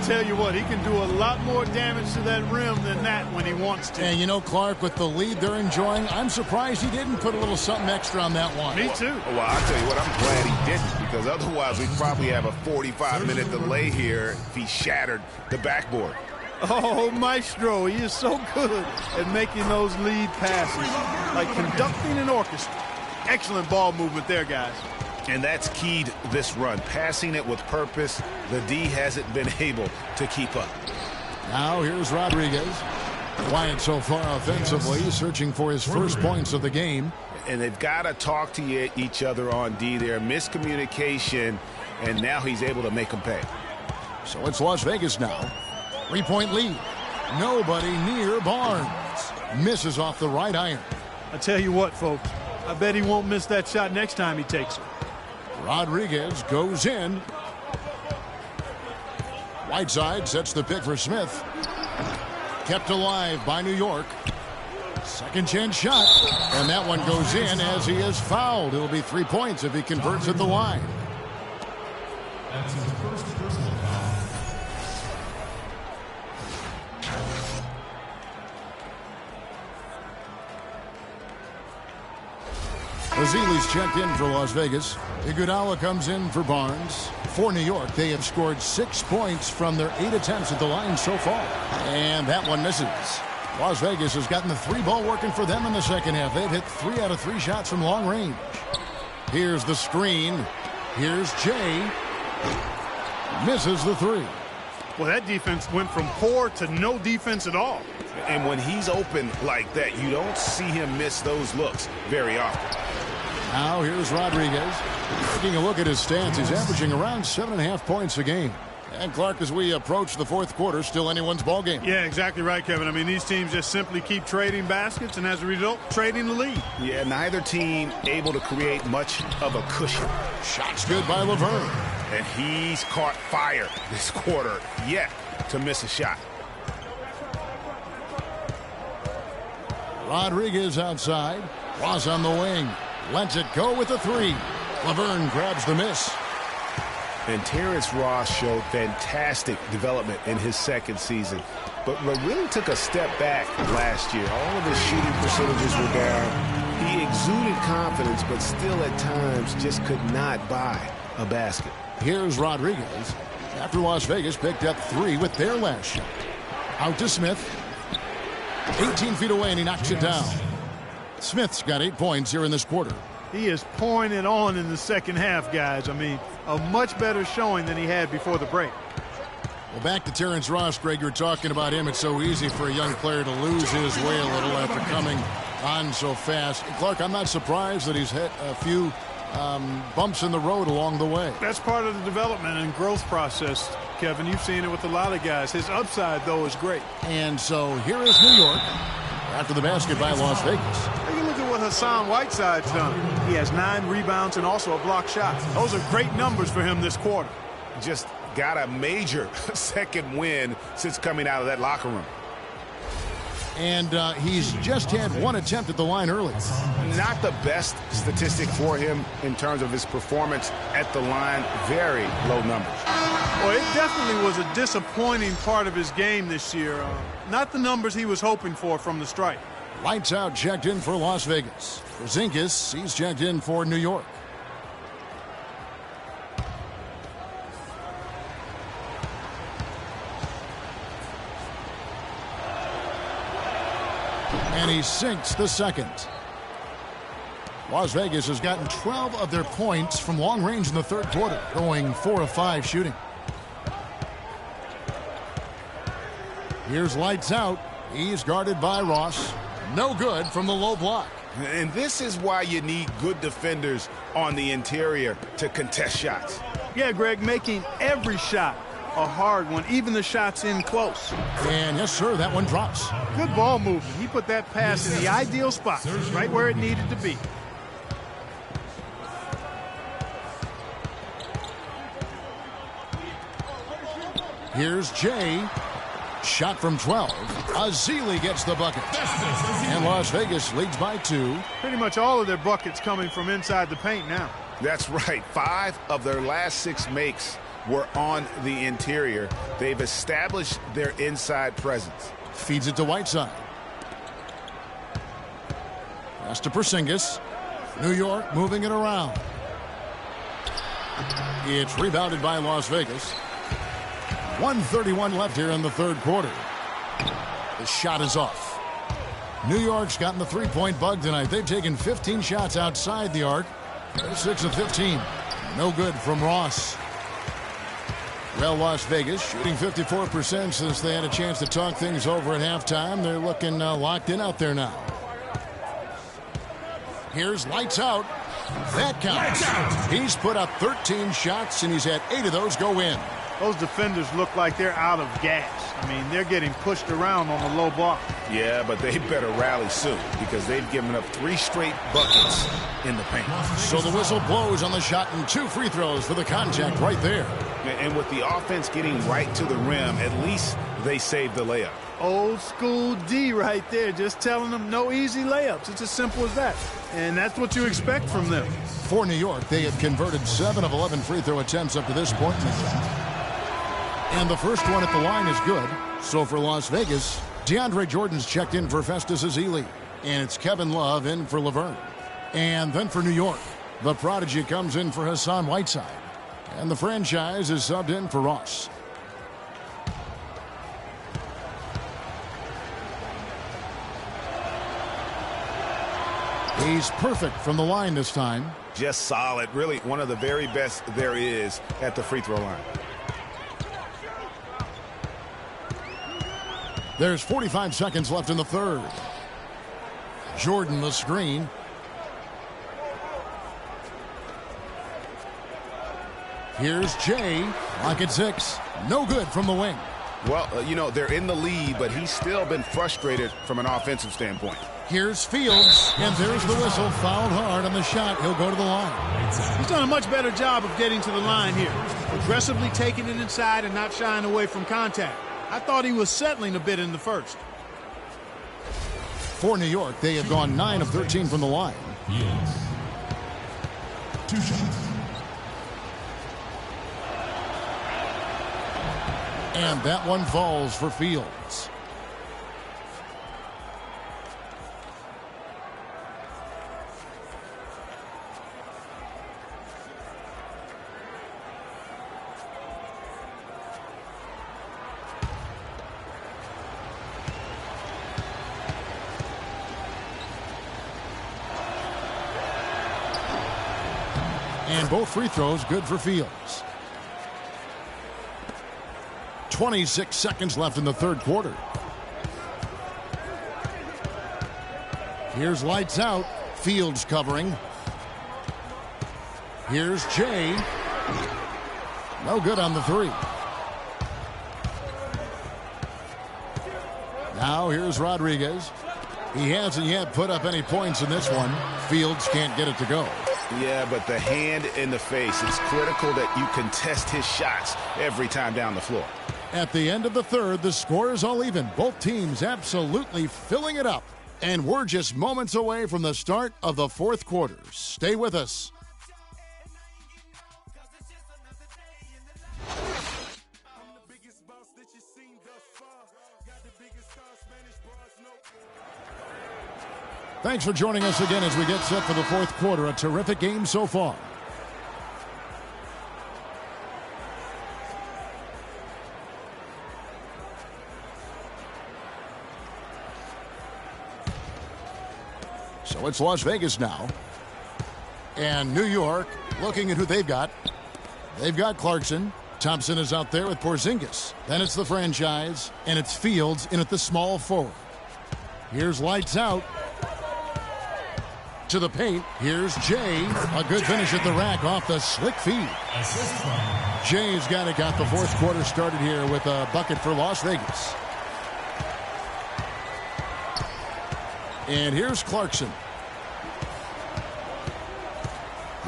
Tell you what, he can do a lot more damage to that rim than that when he wants to. And you know, Clark, with the lead they're enjoying, I'm surprised he didn't put a little something extra on that one. Me too. Well, I'll tell you what, I'm glad he didn't, because otherwise we'd probably have a 45-minute delay here if he shattered the backboard. Oh, Maestro, he is so good at making those lead passes, like conducting an orchestra. Excellent ball movement there, guys. And that's keyed this run. Passing it with purpose, the D hasn't been able to keep up. Now here's Rodriguez. Quiet so far offensively, searching for his first points of the game. And they've got to talk to each other on D there. Miscommunication, and now he's able to make them pay. So it's Las Vegas now. 3-point lead. Nobody near Barnes. Misses off the right iron. I tell you what, folks, I bet he won't miss that shot next time he takes it. Rodriguez goes in. Whiteside sets the pick for Smith. Kept alive by New York. Second chance shot. And that one goes in as he is fouled. It'll be 3 points if he converts at the line. That's his first personal foul. Ezeli's checked in for Las Vegas. Iguodala comes in for Barnes. For New York, they have scored 6 points from their 8 attempts at the line so far. And that one misses. Las Vegas has gotten the 3-ball working for them in the second half. They've hit 3 out of 3 shots from long range. Here's the screen. Here's Jay. Misses the 3. Well, that defense went from poor to no defense at all. And when he's open like that, you don't see him miss those looks very often. Now here's Rodriguez. Taking a look at his stats, he's averaging around 7.5 points a game. And Clark, as we approach the fourth quarter, still anyone's ball game. Yeah, exactly right, Kevin. I mean, these teams just simply keep trading baskets, and as a result, trading the lead. Yeah, neither team able to create much of a cushion. Shots good by Laverne. And he's caught fire this quarter, yet to miss a shot. Rodriguez outside. Ross on the wing. Lets it go with the 3. Laverne grabs the miss. And Terrence Ross showed fantastic development in his second season, but really took a step back last year. All of his shooting percentages were down. He exuded confidence, but still at times just could not buy a basket. Here's Rodriguez after Las Vegas picked up 3 with their last shot. Out to Smith. 18 feet away, and he knocks it down. Smith's got 8 points here in this quarter. He is pouring it on in the second half, guys. I mean, a much better showing than he had before the break. Well, back to Terrence Ross, Greg. You're talking about him. It's so easy for a young player to lose his way a little after coming on so fast. Clark, I'm not surprised that he's hit a few bumps in the road along the way. That's part of the development and growth process, Kevin. You've seen it with a lot of guys. His upside, though, is great. And so here is New York after the basket by Las Vegas. Take a look at what Hassan Whiteside's done. He has 9 rebounds and also a block shot. Those are great numbers for him this quarter. Just got a major second win since coming out of that locker room. And he's just had 1 attempt at the line early. Not the best statistic for him in terms of his performance at the line. Very low numbers. Well, it definitely was a disappointing part of his game this year. Not the numbers he was hoping for from the stripe. Lights out checked in for Las Vegas. Porzingis, he's checked in for New York. And he sinks the second. Las Vegas has gotten 12 of their points from long range in the third quarter, going 4 of 5 shooting. Here's lights out. He's guarded by Ross. No good from the low block. And this is why you need good defenders on the interior to contest shots. Yeah, Greg, making every shot a hard one, even the shots in close. And yes, sir, that one drops. Good ball movement. He put that pass in the ideal spot, right where it needed to be. Here's Jay. Shot from 12. Ezeli gets the bucket. And Las Vegas leads by 2. Pretty much all of their buckets coming from inside the paint now. That's right. 5 of their last 6 makes were on the interior. They've established their inside presence. Feeds it to Whiteside. Pass to Porzingis. New York moving it around. It's rebounded by Las Vegas. 1:31 left here in the third quarter. The shot is off. New York's gotten the three-point bug tonight. They've taken 15 shots outside the arc. They're 6 of 15. No good from Ross. Well, Las Vegas shooting 54% since they had a chance to talk things over at halftime. They're looking locked in out there now. Here's lights out. That counts. He's put up 13 shots, and he's had 8 of those go in. Those defenders look like they're out of gas. I mean, they're getting pushed around on the low block. Yeah, but they better rally soon because they've given up 3 straight buckets in the paint. So the whistle blows on the shot and 2 free throws for the contact right there. And with the offense getting right to the rim, at least they saved the layup. Old school D right there, just telling them no easy layups. It's as simple as that. And that's what you expect from them. For New York, they have converted 7 of 11 free throw attempts up to this point in the game. And the first one at the line is good. So for Las Vegas, DeAndre Jordan's checked in for Festus Ezeli. And it's Kevin Love in for Laverne. And then for New York, the prodigy comes in for Hassan Whiteside. And the franchise is subbed in for Ross. He's perfect from the line this time. Just solid. Really one of the very best there is at the free throw line. There's 45 seconds left in the third. Jordan the screen. Here's Jay. Lock at 6. No good from the wing. Well, they're in the lead, but he's still been frustrated from an offensive standpoint. Here's Fields, and there's the whistle. Fouled hard on the shot. He'll go to the line. He's done a much better job of getting to the line here. Aggressively taking it inside and not shying away from contact. I thought he was settling a bit in the first. For New York, they have gone 9 of 13 from the line. Fields. 2 shots. And that one falls for Fields. And both free throws good for Fields. 26 seconds left in the third quarter. Here's lights out. Fields covering. Here's Jay. No good on the 3. Now here's Rodriguez. He hasn't yet put up any points in this one. Fields can't get it to go. Yeah, but the hand in the face, it's critical that you contest his shots every time down the floor. At the end of the third, the score is all even. Both teams absolutely filling it up. And we're just moments away from the start of the fourth quarter. Stay with us. Thanks for joining us again as we get set for the fourth quarter. A terrific game so far. So it's Las Vegas now. And New York looking at who they've got. They've got Clarkson. Thompson is out there with Porzingis. Then it's the franchise, and it's Fields in at the small forward. Here's lights out. To the paint. Here's Jay. A good finish at the rack off the slick feed. Jay's got the fourth quarter started here with a bucket for Las Vegas. And here's Clarkson.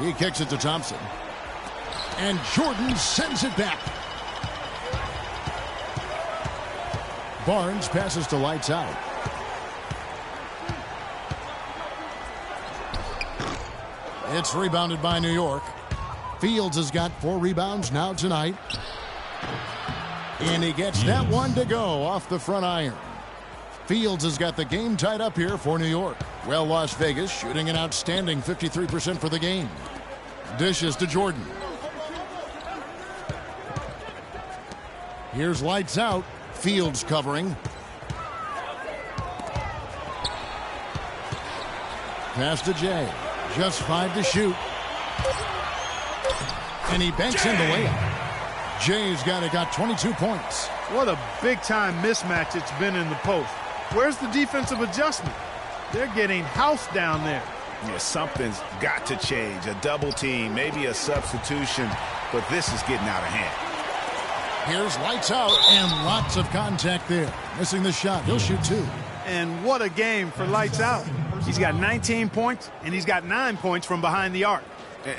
He kicks it to Thompson. And Jordan sends it back. Barnes passes to lights out. It's rebounded by New York. Fields has got 4 rebounds now tonight. And he gets that one to go off the front iron. Fields has got the game tied up here for New York. Well, Las Vegas shooting an outstanding 53% for the game. Dishes to Jordan. Here's lights out. Fields covering. Pass to Jay. Just 5 to shoot. And he banks in the layup. Jay's got 22 points. What a big-time mismatch it's been in the post. Where's the defensive adjustment? They're getting housed down there. Yeah, something's got to change. A double team, maybe a substitution, but this is getting out of hand. Here's lights out and lots of contact there. Missing the shot. He'll shoot 2. And what a game for lights out. He's got 19 points, and he's got 9 points from behind the arc.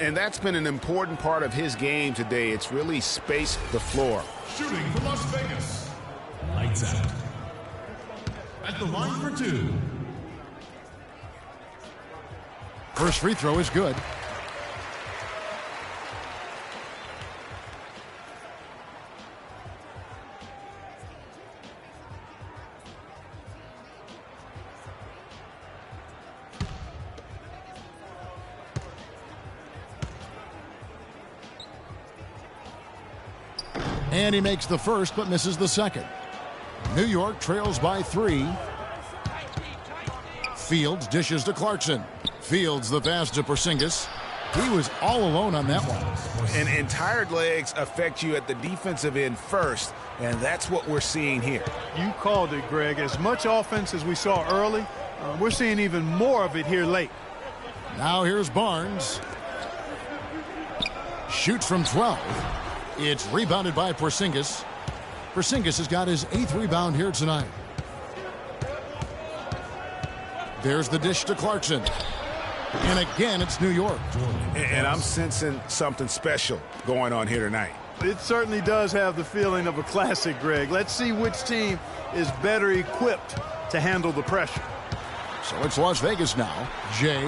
And that's been an important part of his game today. It's really spaced the floor. Shooting for Las Vegas. Lights out. At the line for 2. First free throw is good. And he makes the first but misses the second. New York trails by 3. Fields dishes to Clarkson. Fields the pass to Porzingis. He was all alone on that one. And tired legs affect you at the defensive end first, and that's what we're seeing here. You called it, Greg. As much offense as we saw early, we're seeing even more of it here late. Now here's Barnes. Shoots from 12. It's rebounded by Porzingis. Porzingis has got his 8th rebound here tonight. There's the dish to Clarkson. And again, it's New York. And I'm sensing something special going on here tonight. It certainly does have the feeling of a classic, Greg. Let's see which team is better equipped to handle the pressure. So it's Las Vegas now. Jay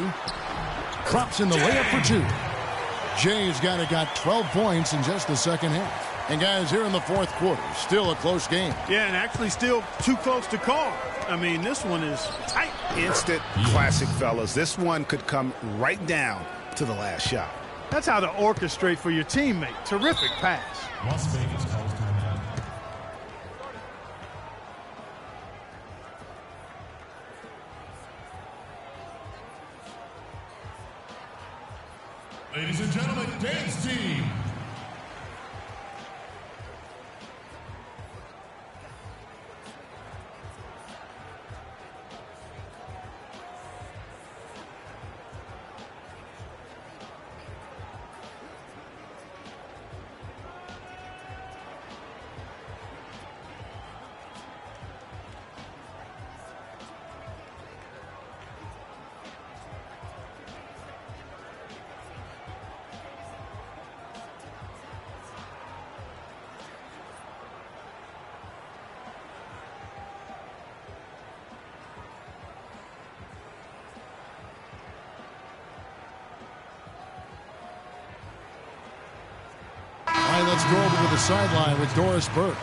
drops in the layup for 2. Jay's got 12 points in just the second half. And guys, here in the fourth quarter, still a close game. Yeah, and actually still too close to call. I mean, this one is tight. Instant classic, fellas. This one could come right down to the last shot. That's how to orchestrate for your teammate. Terrific pass. Las Vegas calls timeout. Ladies and gentlemen, dance team. Let's go over to the sideline with Doris Burke.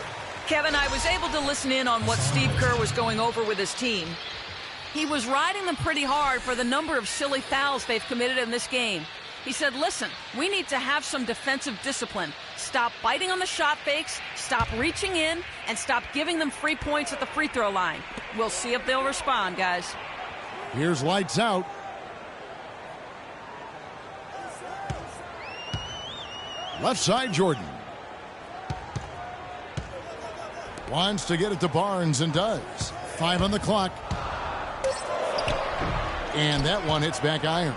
Kevin, I was able to listen in on what Steve Kerr was going over with his team. He was riding them pretty hard for the number of silly fouls they've committed in this game. He said, listen, we need to have some defensive discipline. Stop biting on the shot fakes, stop reaching in, and stop giving them free points at the free throw line. We'll see if they'll respond, guys. Here's lights out. Left side, Jordan. Wants to get it to Barnes and does. 5 on the clock. And that one hits back iron.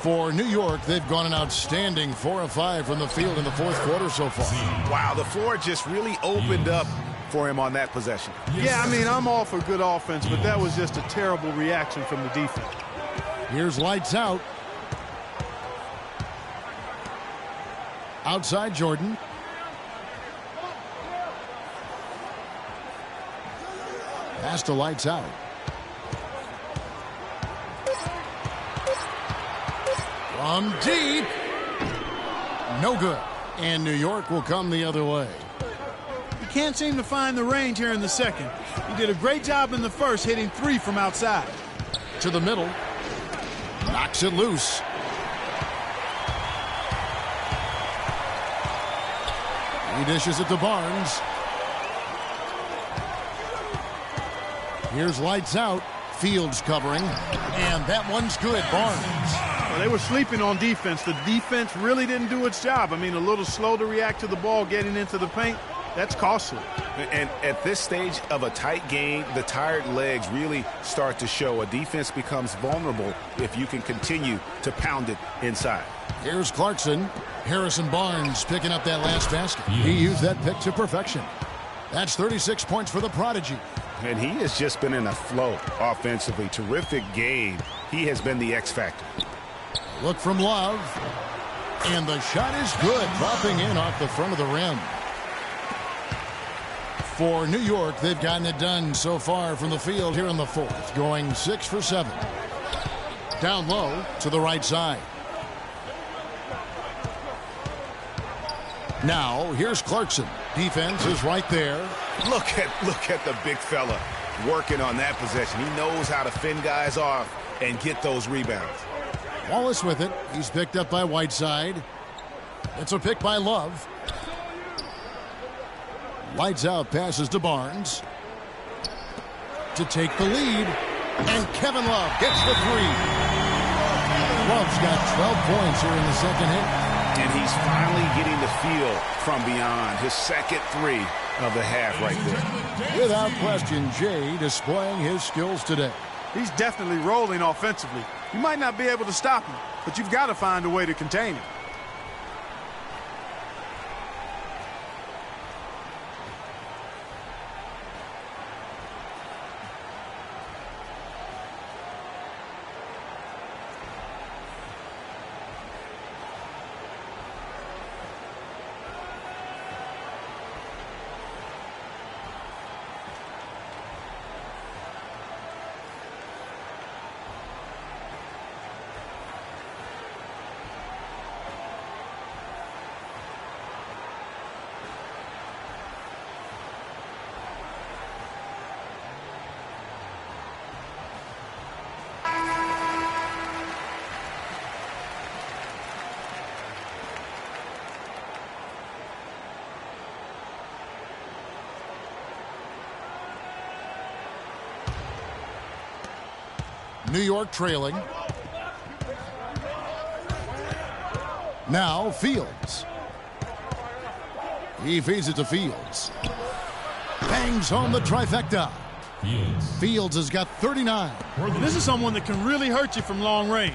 For New York, they've gone an outstanding 4 of 5 from the field in the fourth quarter so far. Wow, the floor just really opened up for him on that possession. Yeah, I mean, I'm all for good offense, but that was just a terrible reaction from the defense. Here's lights out. Outside Jordan. Pass to lights out. From deep. No good. And New York will come the other way. He can't seem to find the range here in the second. He did a great job in the first, hitting 3 from outside. To the middle. Knocks it loose. He dishes it to Barnes. Here's lights out. Fields covering. And that one's good. Barnes. Well, they were sleeping on defense. The defense really didn't do its job. I mean, a little slow to react to the ball getting into the paint. That's costly. And at this stage of a tight game, the tired legs really start to show. A defense becomes vulnerable if you can continue to pound it inside. Here's Clarkson. Harrison Barnes picking up that last basket. He used that pick to perfection. That's 36 points for the Prodigy. And he has just been in a flow offensively. Terrific game. He has been the X factor. Look from Love. And the shot is good, dropping in off the front of the rim. For New York, they've gotten it done so far from the field here in the fourth, going 6 for 7. Down low to the right side. Now, here's Clarkson. Defense is right there. Look at the big fella working on that possession. He knows how to fend guys off and get those rebounds. Wallace with it. He's picked up by Whiteside. It's a pick by Love. Lights out passes to Barnes to take the lead. And Kevin Love gets the three. Love's got 12 points here in the second half. And he's finally getting the feel from beyond. His second three of the half right there. Without question, Jay displaying his skills today. He's definitely rolling offensively. You might not be able to stop him, but you've got to find a way to contain him. New York trailing. Now Fields. He feeds it to Fields. Bangs home the trifecta. Fields has got 39. This is someone that can really hurt you from long range.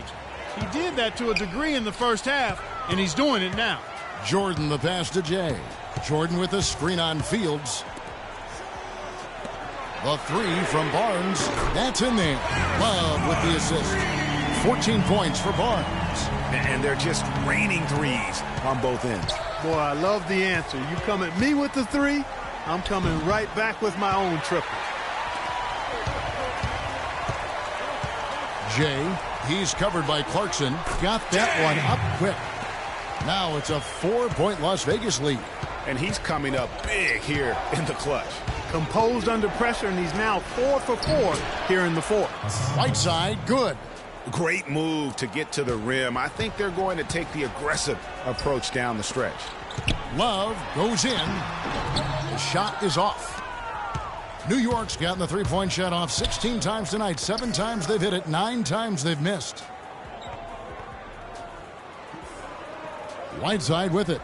He did that to a degree in the first half, and he's doing it now. Jordan the pass to Jay. Jordan with a screen on Fields. The three from Barnes. That's in there. Love with the assist. 14 points for Barnes. And they're just raining threes on both ends. Boy, I love the answer. You come at me with the three, I'm coming right back with my own triple. Jay, he's covered by Clarkson. Got that one up quick. Now it's a 4-point Las Vegas lead. And he's coming up big here in the clutch. Composed under pressure, and he's now 4 for 4 here in the fourth. Right side, good. Great move to get to the rim. I think they're going to take the aggressive approach down the stretch. Love goes in. The shot is off. New York's gotten the three-point shot off 16 times tonight. 7 times they've hit it, 9 times they've missed. Whiteside with it.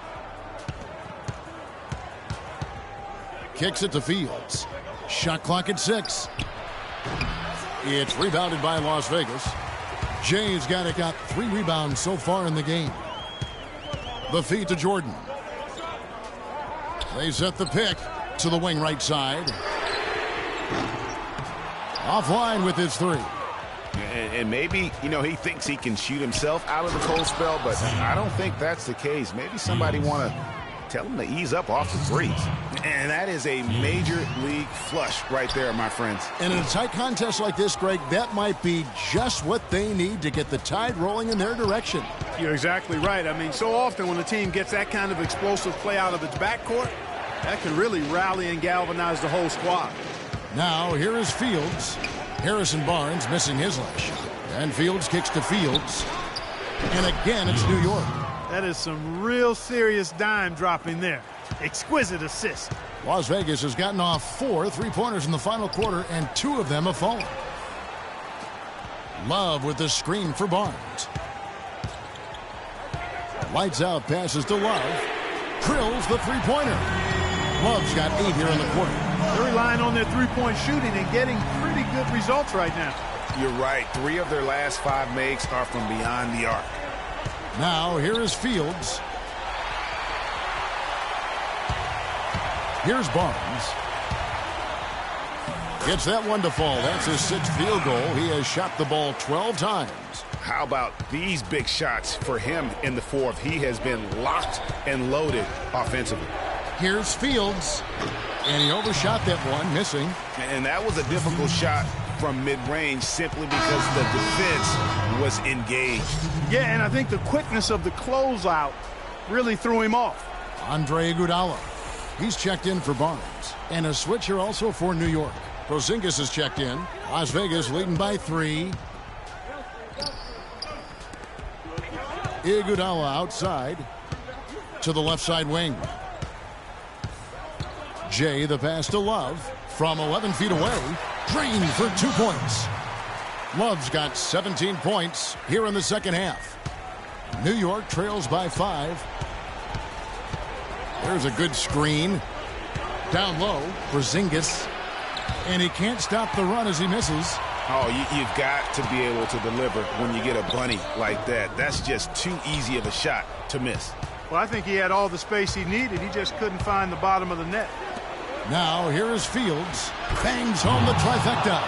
Kicks it to Fields. Shot clock at 6. It's rebounded by Las Vegas. Jay's got 3 rebounds so far in the game. The feed to Jordan. They set the pick to the wing right side. Offline with his 3. And maybe, he thinks he can shoot himself out of the cold spell, but I don't think that's the case. Maybe somebody want to tell him to ease up off the threes. And that is a major league flush right there, my friends. And in a tight contest like this, Greg, that might be just what they need to get the tide rolling in their direction. You're exactly right. I mean, so often when a team gets that kind of explosive play out of its backcourt, that can really rally and galvanize the whole squad. Now, here is Fields. Harrison Barnes missing his last shot. And Fields kicks to Fields. And again, it's New York. That is some real serious dime dropping there. Exquisite assist. Las Vegas has gotten off 4 3-pointers in the final quarter, and 2 of them have fallen. Love with the screen for Barnes. Lights out passes to Love. Drills the three-pointer. Love's got 8 here in the quarter. They're relying on their three-point shooting and getting pretty good results right now. You're right. 3 of their last 5 makes are from beyond the arc. Now, here is Fields. Here's Barnes. Gets that one to fall. That's his 6th field goal. He has shot the ball 12 times. How about these big shots for him in the fourth? He has been locked and loaded offensively. Here's Fields. And he overshot that one, missing. And that was a difficult shot from mid-range simply because the defense was engaged. Yeah, and I think the quickness of the closeout really threw him off. Andre Iguodala. He's checked in for Barnes. And a switch here also for New York. Porzingis is checked in. Las Vegas leading by 3. Iguodala outside to the left side wing. Jay, the pass to Love. From 11 feet away, drained for 2 points. Love's got 17 points here in the second half. New York trails by 5. There's a good screen. Down low, Porzingis. And he can't stop the run as he misses. Oh, you've got to be able to deliver when you get a bunny like that. That's just too easy of a shot to miss. Well, I think he had all the space he needed. He just couldn't find the bottom of the net. Now here is Fields. Bangs home the trifecta.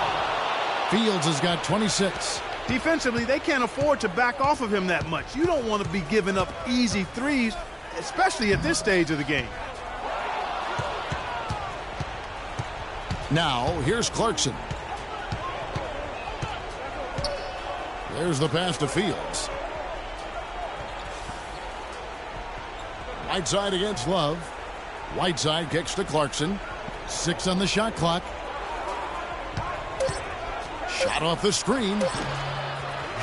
Fields has got 26. Defensively, they can't afford to back off of him that much. You don't want to be giving up easy threes, especially at this stage of the game. Now here's Clarkson. There's the pass to Fields. Whiteside against Love. Whiteside kicks to Clarkson. 6 on the shot clock. Shot off the screen.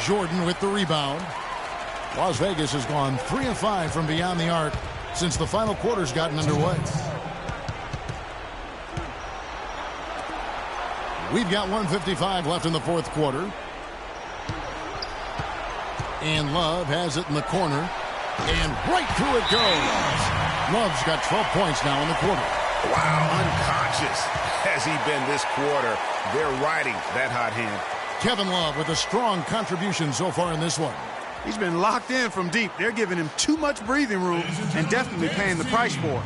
Jordan with the rebound. Las Vegas has gone 3 of 5 from beyond the arc since the final quarter's gotten underway. We've got 1:55 left in the fourth quarter. And Love has it in the corner. And right through it goes. Love's got 12 points now in the quarter. Wow, unconscious has he been this quarter. They're riding that hot hand. Kevin Love with a strong contribution so far in this one. He's been locked in from deep. They're giving him too much breathing room and definitely paying the price for it.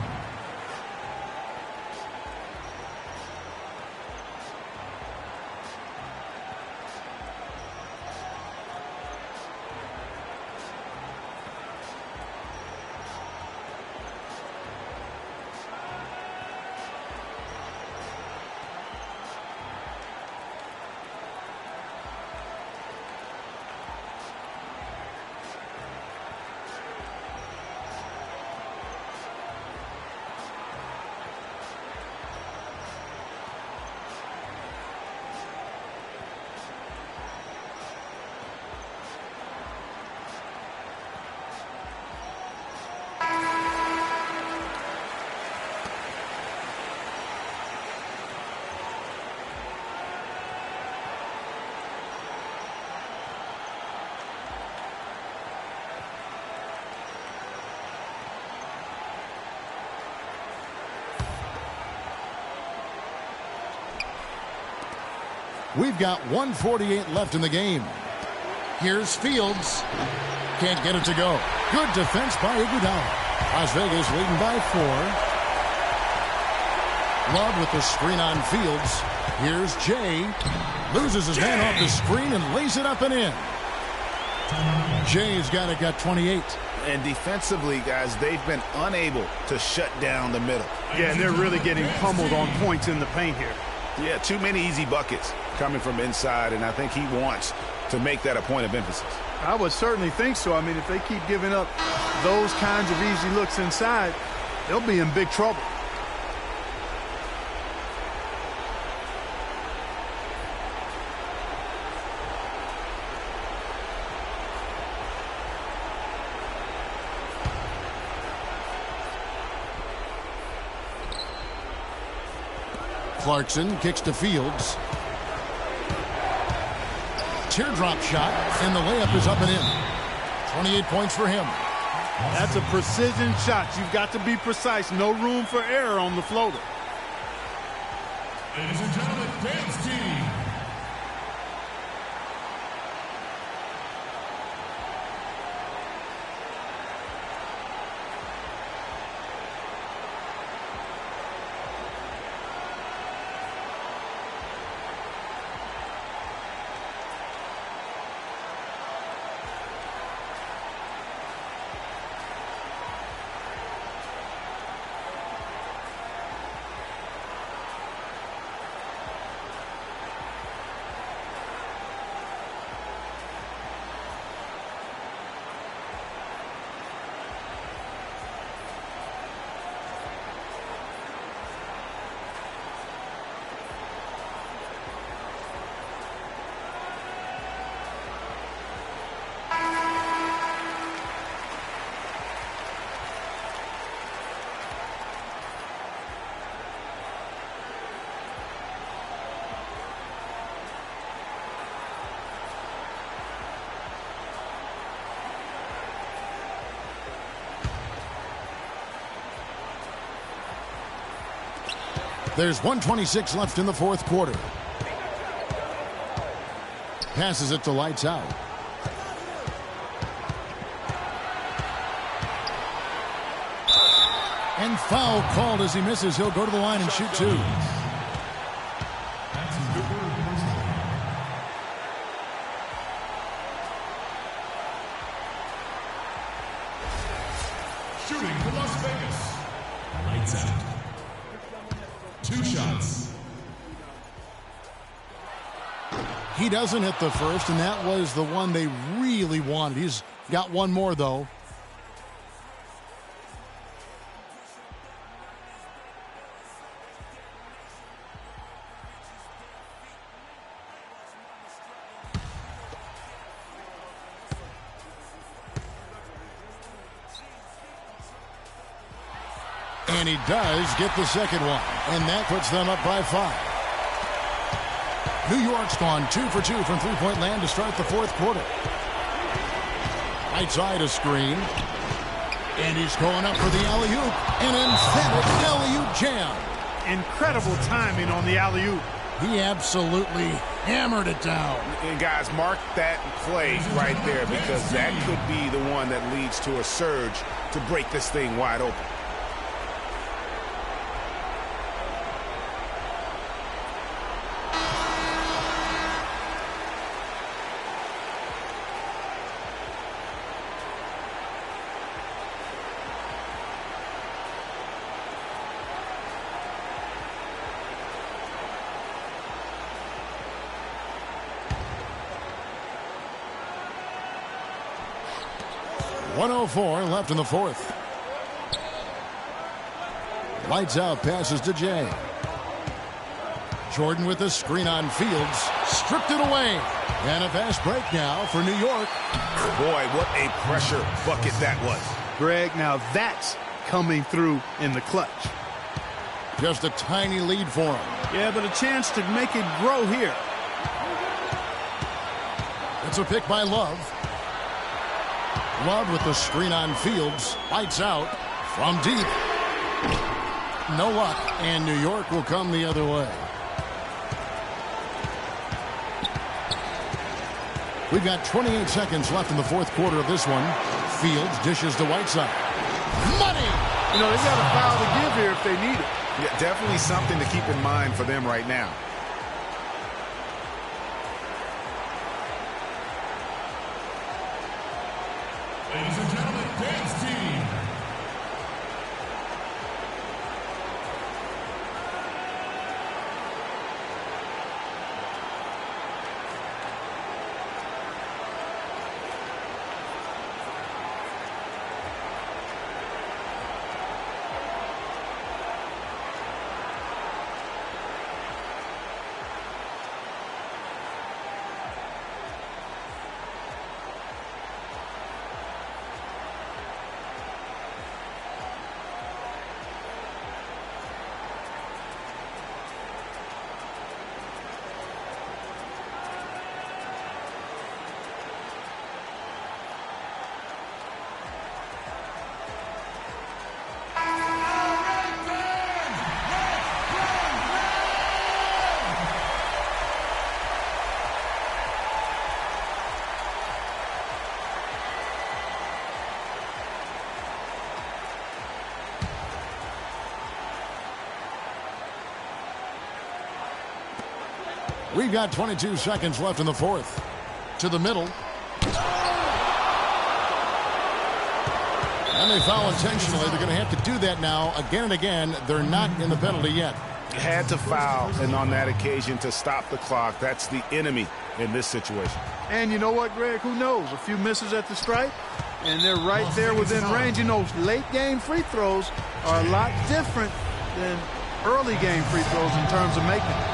We've got 1:48 left in the game. Here's Fields. Can't get it to go. Good defense by Iguodala. Las Vegas leading by 4. Love with the screen on Fields. Here's Jay. Loses his man off the screen and lays it up and in. Jay's got 28. And defensively, guys, they've been unable to shut down the middle. Yeah, and they're really getting pummeled on points in the paint here. Yeah, too many easy buckets coming from inside, and I think he wants to make that a point of emphasis. I would certainly think so. I mean, if they keep giving up those kinds of easy looks inside, they'll be in big trouble. Clarkson kicks to Fields. Teardrop shot, and the layup is up and in. 28 points for him. That's a precision shot. You've got to be precise. No room for error on the floater. Ladies and gentlemen, dance team. There's 1:26 left in the fourth quarter. Passes it to Lights Out. And foul called as he misses. He'll go to the line and shoot two. Shooting for Las Vegas. Lights out. 2 shots. He doesn't hit the first, and that was the one they really wanted. He's got one more, though. And he does get the second one, and that puts them up by 5. New York's gone 2 for 2 from three-point land to start the fourth quarter. Right side a screen, and he's going up for the alley-oop, an emphatic alley-oop jam. Incredible timing on the alley-oop. He absolutely hammered it down. And guys, mark that play right there, because that could be the one that leads to a surge to break this thing wide open. .104 left in the fourth. Lights Out passes to Jay. Jordan with the screen on Fields. Stripped it away. And a fast break now for New York. Boy, what a pressure bucket that was. Greg, now that's coming through in the clutch. Just a tiny lead for him. Yeah, but a chance to make it grow here. It's a pick by Love. Love with the screen on Fields. Lights Out from deep. No luck, and New York will come the other way. We've got 28 seconds left in the fourth quarter of this one. Fields dishes to Whiteside. Money! You know, they got a foul to give here if they need it. Yeah, definitely something to keep in mind for them right now. Ladies and gentlemen, dance team. We've got 22 seconds left in the fourth. To the middle. And they foul intentionally. They're going to have to do that now again and again. They're not in the penalty yet. Had to foul, and on that occasion to stop the clock. That's the enemy in this situation. And you know what, Greg? Who knows? A few misses at the stripe, and they're right there within range. You know, late-game free throws are a lot different than early-game free throws in terms of making it.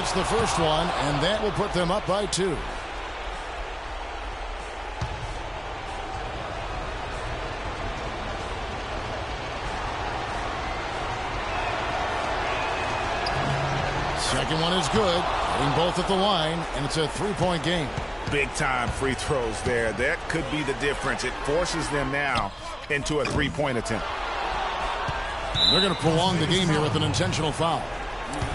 hits the first one, and that will put them up by 2. Second one is good. Hitting both at the line, and it's a 3-point game. Big-time free throws there. That could be the difference. It forces them now into a 3-point attempt. And they're going to prolong the game here with an intentional foul.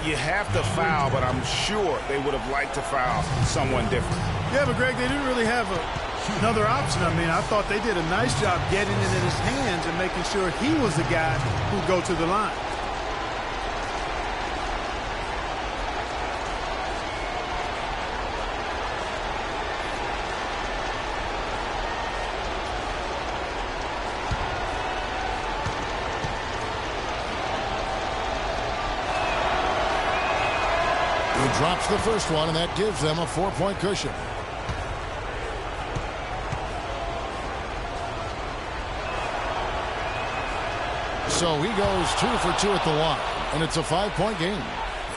You have to foul, but I'm sure they would have liked to foul someone different. Yeah, but Greg, they didn't really have another option. I mean, I thought they did a nice job getting it in his hands and making sure he was the guy who'd go to the line. Drops the first one, and that gives them a 4-point cushion. So he goes 2 for 2 at the line, and it's a 5-point game.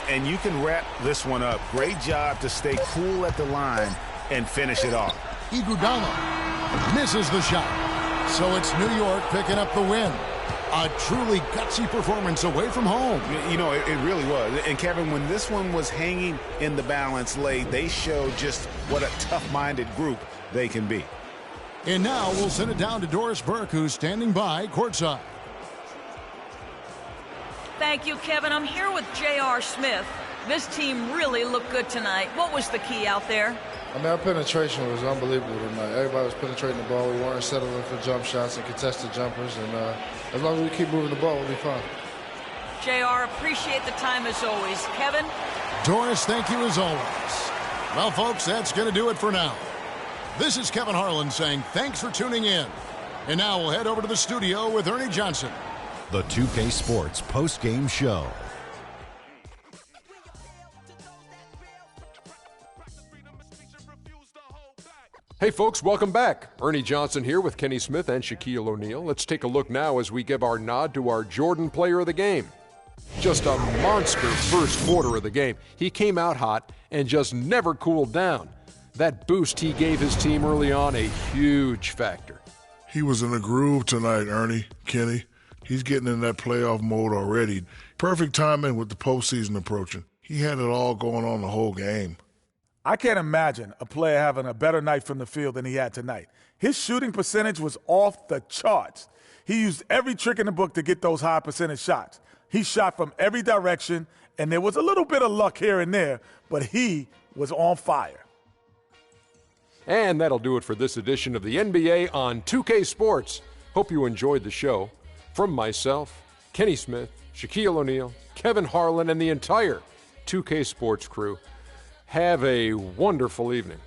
And you can wrap this one up. Great job to stay cool at the line and finish it off. Iguodala misses the shot. So it's New York picking up the win. A truly gutsy performance away from home. You know, it really was. And, Kevin, when this one was hanging in the balance late, they showed just what a tough-minded group they can be. And now we'll send it down to Doris Burke, who's standing by courtside. Thank you, Kevin. I'm here with J.R. Smith. This team really looked good tonight. What was the key out there? I mean, our penetration was unbelievable tonight. Everybody was penetrating the ball. We weren't settling for jump shots and contested jumpers. And as long as we keep moving the ball, we'll be fine. JR, appreciate the time as always. Kevin? Doris, thank you as always. Well, folks, that's going to do it for now. This is Kevin Harlan saying thanks for tuning in. And now we'll head over to the studio with Ernie Johnson. The 2K Sports post-game show. Hey folks, welcome back. Ernie Johnson here with Kenny Smith and Shaquille O'Neal. Let's take a look now as we give our nod to our Jordan player of the game. Just a monster first quarter of the game. He came out hot and just never cooled down. That boost he gave his team early on, a huge factor. He was in a groove tonight, Ernie, Kenny. He's getting in that playoff mode already. Perfect timing with the postseason approaching. He had it all going on the whole game. I can't imagine a player having a better night from the field than he had tonight. His shooting percentage was off the charts. He used every trick in the book to get those high percentage shots. He shot from every direction, and there was a little bit of luck here and there, but he was on fire. And that'll do it for this edition of the NBA on 2K Sports. Hope you enjoyed the show. From myself, Kenny Smith, Shaquille O'Neal, Kevin Harlan, and the entire 2K Sports crew, have a wonderful evening.